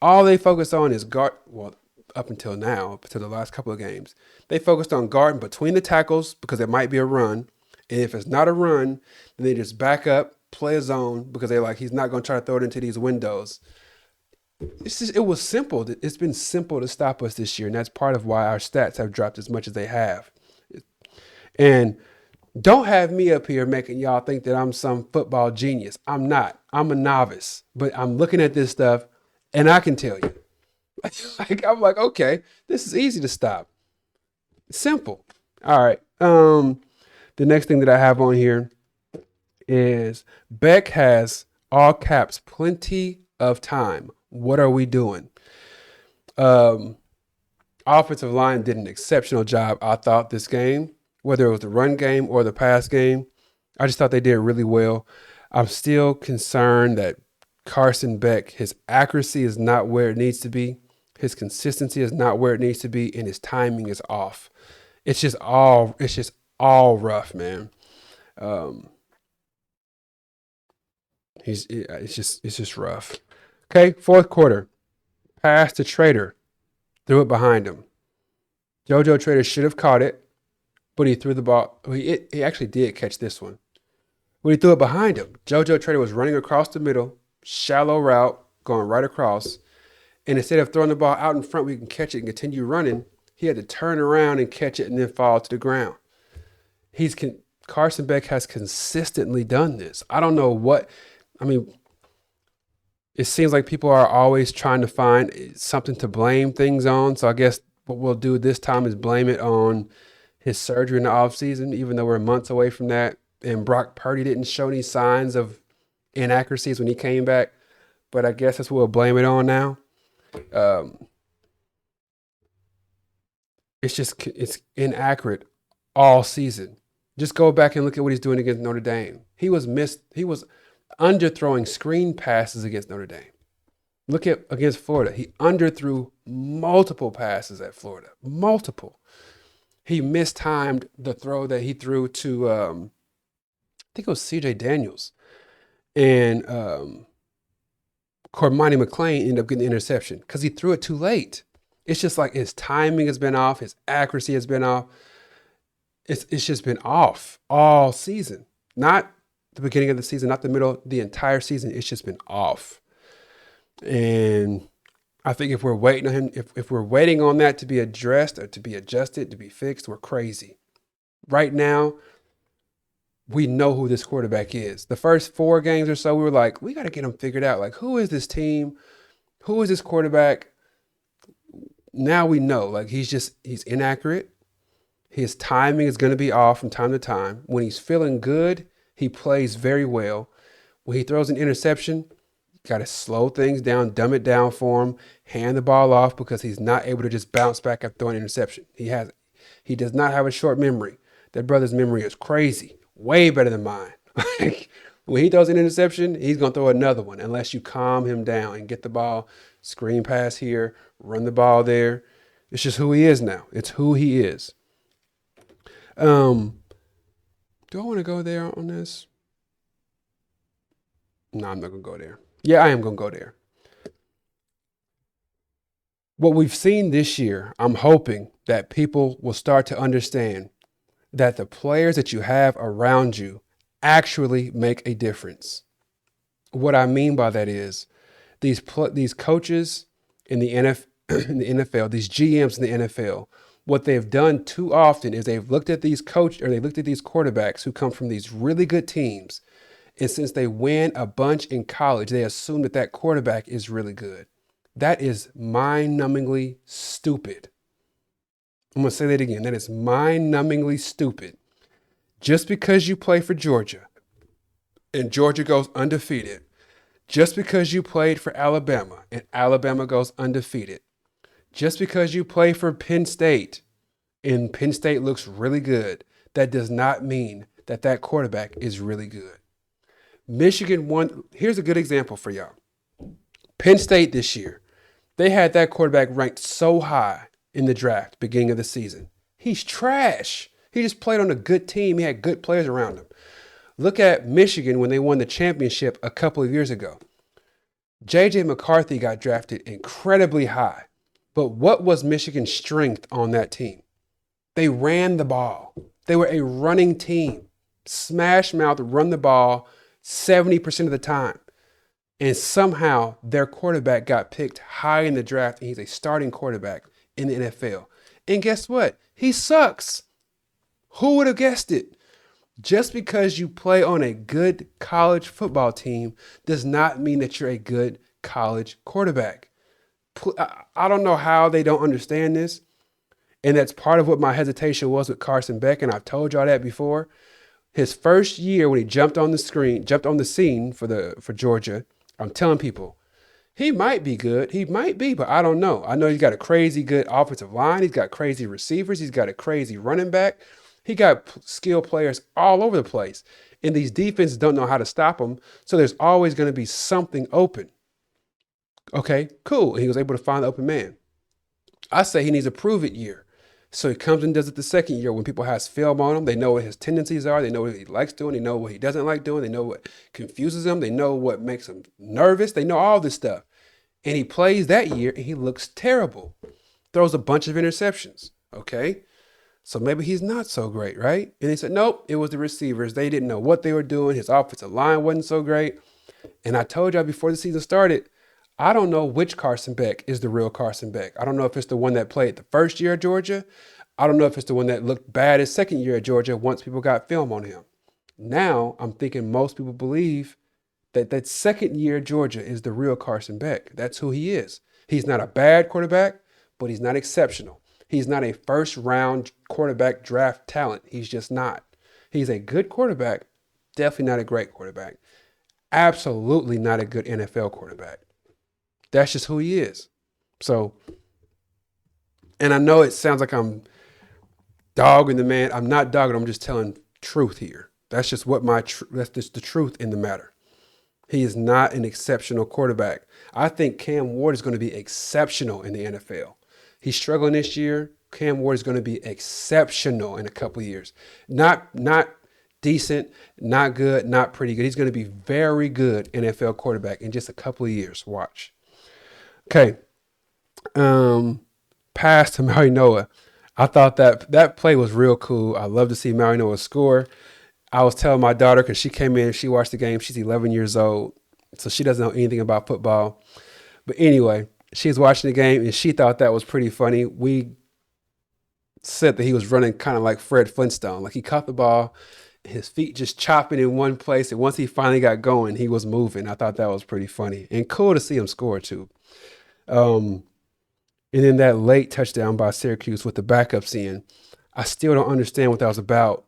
All they focus on is guard. Well, up until now, up until the last couple of games, they focused on guarding between the tackles because it might be a run. And if it's not a run, then they just back up, play a zone because they're like, he's not going to try to throw it into these windows. It was simple. It's been simple to stop us this year, and that's part of why our stats have dropped as much as they have. And don't have me up here making y'all think that I'm some football genius. I'm not. I'm a novice, but I'm looking at this stuff, and I can tell you. I'm like, okay, this is easy to stop. Simple. All right. The next thing that I have on here is Beck has all caps plenty of time. What are we doing? Offensive line did an exceptional job, I thought, this game, whether it was the run game or the pass game. I just thought they did really well. I'm still concerned that Carson Beck, his accuracy is not where it needs to be. His consistency is not where it needs to be, and his timing is off. It's just all rough, man. It's just rough. Okay, fourth quarter. Pass to Trader. Threw it behind him. JoJo Trader should have caught it, but he threw the ball. He actually did catch this one. But he threw it behind him. JoJo Trader was running across the middle, shallow route, going right across. And instead of throwing the ball out in front where you can catch it and continue running, he had to turn around and catch it and then fall to the ground. He's Carson Beck has consistently done this. I don't know what, I mean, it seems like people are always trying to find something to blame things on. So I guess what we'll do this time is blame it on his surgery in the offseason, even though we're months away from that. And Brock Purdy didn't show any signs of inaccuracies when he came back. But I guess that's what we'll blame it on now. Um, it's inaccurate all season. Just go back and look at what he's doing against Notre Dame. He was underthrowing screen passes against Notre Dame. Look at against Florida. He underthrew multiple passes at Florida. Multiple. He mistimed the throw that he threw to I think it was CJ Daniels. And Cormani McClain ended up getting the interception because he threw it too late. It's just like his timing has been off, his accuracy has been off. It's just been off all season. Not the beginning of the season, not the middle, the entire season. It's just been off. And I think if we're waiting on him, if we're waiting on that to be addressed or to be adjusted, to be fixed, we're crazy. Right now, we know who this quarterback is. The first 4 games or so, we were like, we got to get him figured out. Like, who is this team? Who is this quarterback? Now we know, like, he's inaccurate. His timing is going to be off from time to time. When he's feeling good, he plays very well. When he throws an interception, you got to slow things down, dumb it down for him, hand the ball off because he's not able to just bounce back after throwing an interception. He does not have a short memory. That brother's memory is crazy, way better than mine. Like, when he throws an interception, he's going to throw another one unless you calm him down and get the ball, screen pass here, run the ball there. It's just who he is now. It's who he is. Do I want to go there on this? No, I'm not going to go there. Yeah, I am going to go there. What we've seen this year, I'm hoping that people will start to understand that the players that you have around you actually make a difference. What I mean by that is these coaches in the NFL, these GMs in the NFL, what they've done too often is they've looked at these quarterbacks who come from these really good teams. And since they win a bunch in college, they assume that quarterback is really good. That is mind-numbingly stupid. I'm going to say that again. That is mind-numbingly stupid. Just because you play for Georgia and Georgia goes undefeated, just because you played for Alabama and Alabama goes undefeated, just because you play for Penn State and Penn State looks really good, that does not mean that quarterback is really good. Michigan won. Here's a good example for y'all. Penn State this year, they had that quarterback ranked so high in the draft, beginning of the season. He's trash. He just played on a good team. He had good players around him. Look at Michigan when they won the championship a couple of years ago. J.J. McCarthy got drafted incredibly high. But what was Michigan's strength on that team? They ran the ball. They were a running team. Smash mouth, run the ball 70% of the time. And somehow their quarterback got picked high in the draft and he's a starting quarterback in the NFL. And guess what? He sucks. Who would have guessed it? Just because you play on a good college football team does not mean that you're a good college quarterback. I don't know how they don't understand this. And that's part of what my hesitation was with Carson Beck. And I've told y'all that before. His first year when he jumped on the scene for Georgia, I'm telling people, he might be good. He might be, but I don't know. I know he's got a crazy good offensive line. He's got crazy receivers. He's got a crazy running back. He got skilled players all over the place. And these defenses don't know how to stop him. So there's always going to be something open. Okay, cool. He was able to find the open man. I say he needs a prove-it year. So he comes and does it the second year when people has film on him. They know what his tendencies are. They know what he likes doing. They know what he doesn't like doing. They know what confuses him. They know what makes him nervous. They know all this stuff. And he plays that year and he looks terrible. Throws a bunch of interceptions. Okay. So maybe he's not so great, right? And they said, nope, it was the receivers. They didn't know what they were doing. His offensive line wasn't so great. And I told y'all before the season started, I don't know which Carson Beck is the real Carson Beck. I don't know if it's the one that played the first year at Georgia. I don't know if it's the one that looked bad his second year at Georgia once people got film on him. Now I'm thinking most people believe that second year at Georgia is the real Carson Beck. That's who he is. He's not a bad quarterback, but he's not exceptional. He's not a first round quarterback draft talent. He's just not. He's a good quarterback, definitely not a great quarterback. Absolutely not a good NFL quarterback. That's just who he is. So, and I know it sounds like I'm dogging the man. I'm not dogging. I'm just telling truth here. That's just what that's just the truth in the matter. He is not an exceptional quarterback. I think Cam Ward is going to be exceptional in the NFL. He's struggling this year. Cam Ward is going to be exceptional in a couple of years. Not decent, not good, not pretty good. He's going to be very good NFL quarterback in just a couple of years. Watch. Okay. Pass to Maui Noah. I thought that play was real cool. I love to see Maui Noah score. I was telling my daughter, because she came in, she watched the game. She's 11 years old, so she doesn't know anything about football. But anyway, she was watching the game, and she thought that was pretty funny. We said that he was running kind of like Fred Flintstone. Like he caught the ball, his feet just chopping in one place, and once he finally got going, he was moving. I thought that was pretty funny and cool to see him score too. And then that late touchdown by Syracuse with the backups in, I still don't understand what that was about.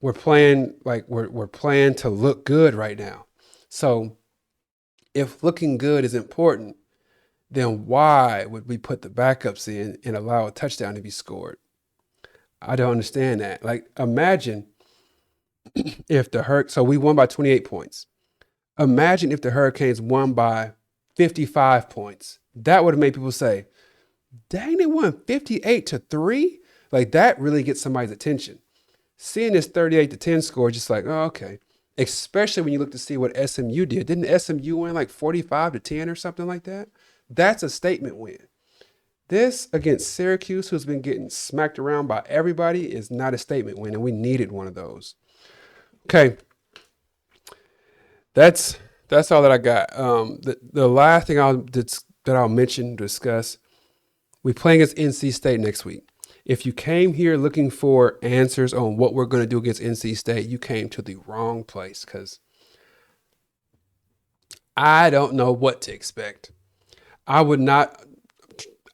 We're playing to look good right now. So if looking good is important, then why would we put the backups in and allow a touchdown to be scored? I don't understand that. Like, imagine if so we won by 28 points. Imagine if the Hurricanes won by 55 points. That would have made people say, dang, they won 58-3? Like, that really gets somebody's attention. Seeing this 38-10 score, just like, oh, okay. Especially when you look to see what SMU did. Didn't SMU win like 45-10 or something like that? That's a statement win. This against Syracuse, who's been getting smacked around by everybody, is not a statement win, and we needed one of those. Okay. That's all that I got. The last thing I'll mention, discuss, we play against NC State next week. If you came here looking for answers on what we're going to do against NC State, you came to the wrong place, because I don't know what to expect. I would not,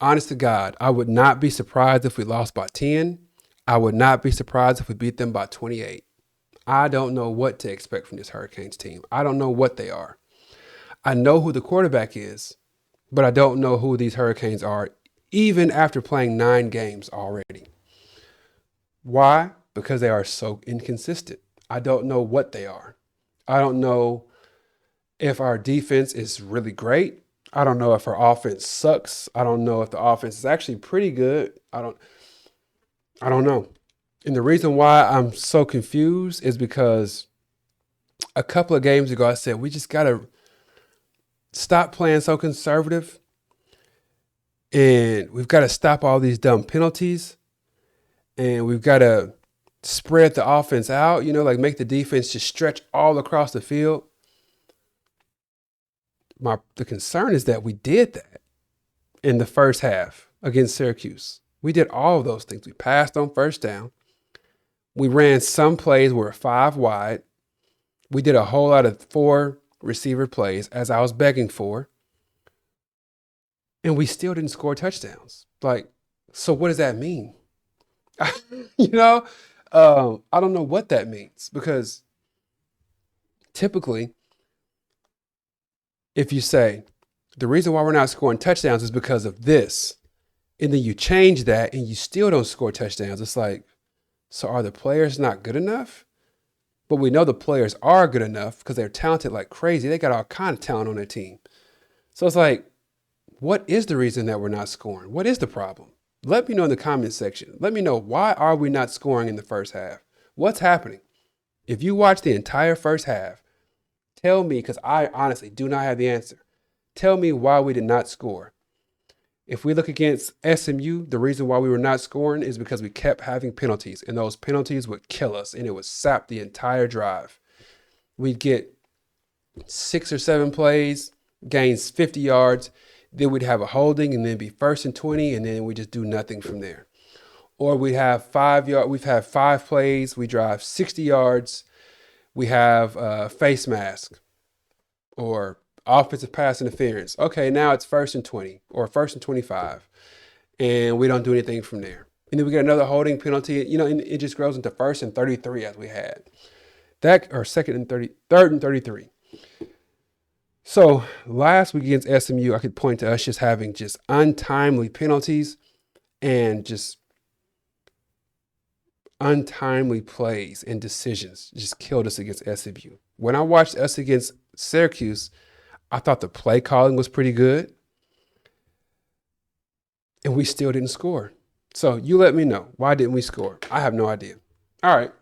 honest to God, I would not be surprised if we lost by 10. I would not be surprised if we beat them by 28. I don't know what to expect from this Hurricanes team. I don't know what they are. I know who the quarterback is, but I don't know who these Hurricanes are, even after playing 9 games already. Why? Because they are so inconsistent. I don't know what they are. I don't know if our defense is really great. I don't know if our offense sucks. I don't know if the offense is actually pretty good. I don't know. And the reason why I'm so confused is because a couple of games ago I said we just got to stop playing so conservative, and we've got to stop all these dumb penalties, and we've got to spread the offense out, like make the defense just stretch all across the field. The concern is that we did that in the first half against Syracuse. We did all of those things. We passed on first down. We ran some plays where 5 wide. We did a whole lot of 4 receiver plays, as I was begging for. And we still didn't score touchdowns. Like, so what does that mean? I don't know what that means, because typically, if you say the reason why we're not scoring touchdowns is because of this, and then you change that and you still don't score touchdowns, it's like, so are the players not good enough? But we know the players are good enough because they're talented like crazy. They got all kind of talent on their team. So it's like, what is the reason that we're not scoring? What is the problem? Let me know in the comment section. Let me know, why are we not scoring in the first half? What's happening? If you watch the entire first half, tell me, because I honestly do not have the answer. Tell me why we did not score. If we look against SMU, the reason why we were not scoring is because we kept having penalties, and those penalties would kill us, and it would sap the entire drive. We'd get 6 or 7 plays, gains 50 yards, then we'd have a holding, and then be 1st and 20, and then we just do nothing from there. Or we have 5 yard. We've had 5 plays. We drive 60 yards. We have face mask or offensive pass interference. Okay, now it's 1st and 20 or 1st and 25, and we don't do anything from there. And then we get another holding penalty. And it just grows into 1st and 33 as we had that, or 3rd and 33. So last week against SMU, I could point to us just having just untimely penalties and just untimely plays and decisions just killed us against SMU. When I watched us against Syracuse, I thought the play calling was pretty good, and we still didn't score. So you let me know, why didn't we score? I have no idea. All right.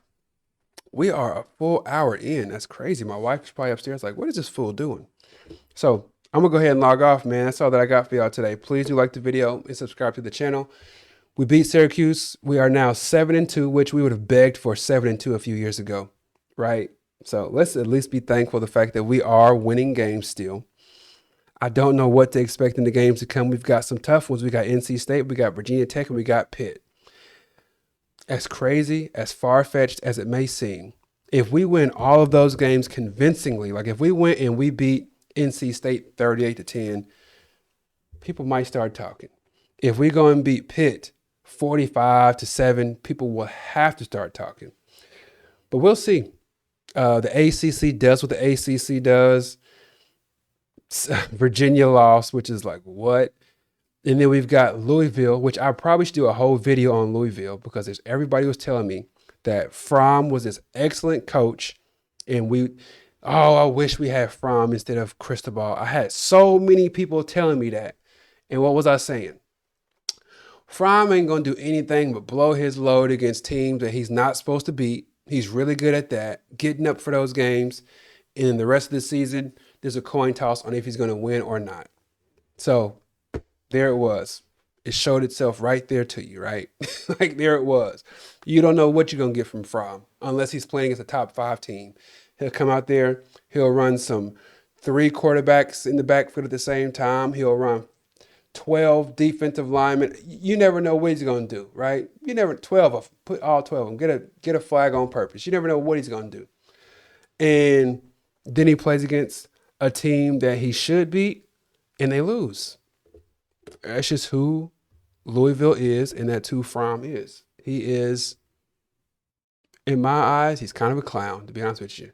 We are a full hour in. That's crazy. My wife's probably upstairs like, what is this fool doing? So I'm going to go ahead and log off, man. That's all that I got for y'all today. Please do like the video and subscribe to the channel. We beat Syracuse. We are now 7-2, which we would have begged for 7-2 a few years ago, right? So let's at least be thankful for the fact that we are winning games still. I don't know what to expect in the games to come. We've got some tough ones. We got NC State, we got Virginia Tech, and we got Pitt. As crazy, as far-fetched as it may seem, if we win all of those games convincingly, like if we went and we beat NC State 38-10, people might start talking. If we go and beat Pitt 45-7, people will have to start talking. But we'll see. The ACC does what the ACC does. Virginia lost, which is like, what? And then we've got Louisville, which I probably should do a whole video on Louisville because everybody was telling me that Fromm was this excellent coach. And I wish we had Fromm instead of Cristobal. I had so many people telling me that. And what was I saying? Fromm ain't going to do anything but blow his load against teams that he's not supposed to beat. He's really good at that, getting up for those games. And in the rest of the season, there's a coin toss on if he's going to win or not. So there it was. It showed itself right there to you, right? Like there it was. You don't know what you're going to get from Fromm unless he's playing as a top 5 team. He'll come out there. He'll run some 3 quarterbacks in the backfield at the same time. He'll run 12 defensive linemen. You never know what he's going to do, right? You never, 12 of them, put all 12 of them, get a flag on purpose. You never know what he's going to do. And then he plays against a team that he should beat, and they lose. That's just who Louisville is, and that's who Fromm is. He is, in my eyes, he's kind of a clown, to be honest with you.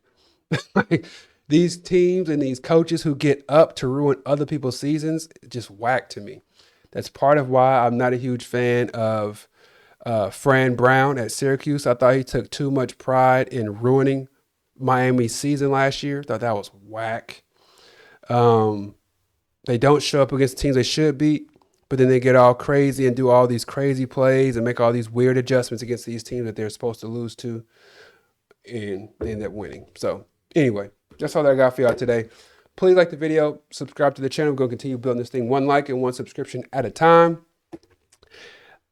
Like, these teams and these coaches who get up to ruin other people's seasons just whack to me. That's part of why I'm not a huge fan of Fran Brown at Syracuse. I thought he took too much pride in ruining Miami's season last year. Thought that was whack. They don't show up against teams they should beat, but then they get all crazy and do all these crazy plays and make all these weird adjustments against these teams that they're supposed to lose to, and they end up winning. So anyway, that's all that I got for y'all today. Please like the video, subscribe to the channel. We're going to continue building this thing 1 like and 1 subscription at a time.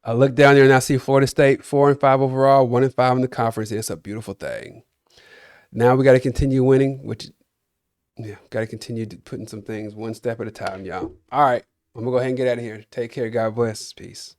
I look down there and I see Florida State 4-5 overall, 1-5 in the conference. It's a beautiful thing. Now we got to continue winning, got to continue putting some things 1 step at a time, y'all. All right, I'm going to go ahead and get out of here. Take care. God bless. Peace.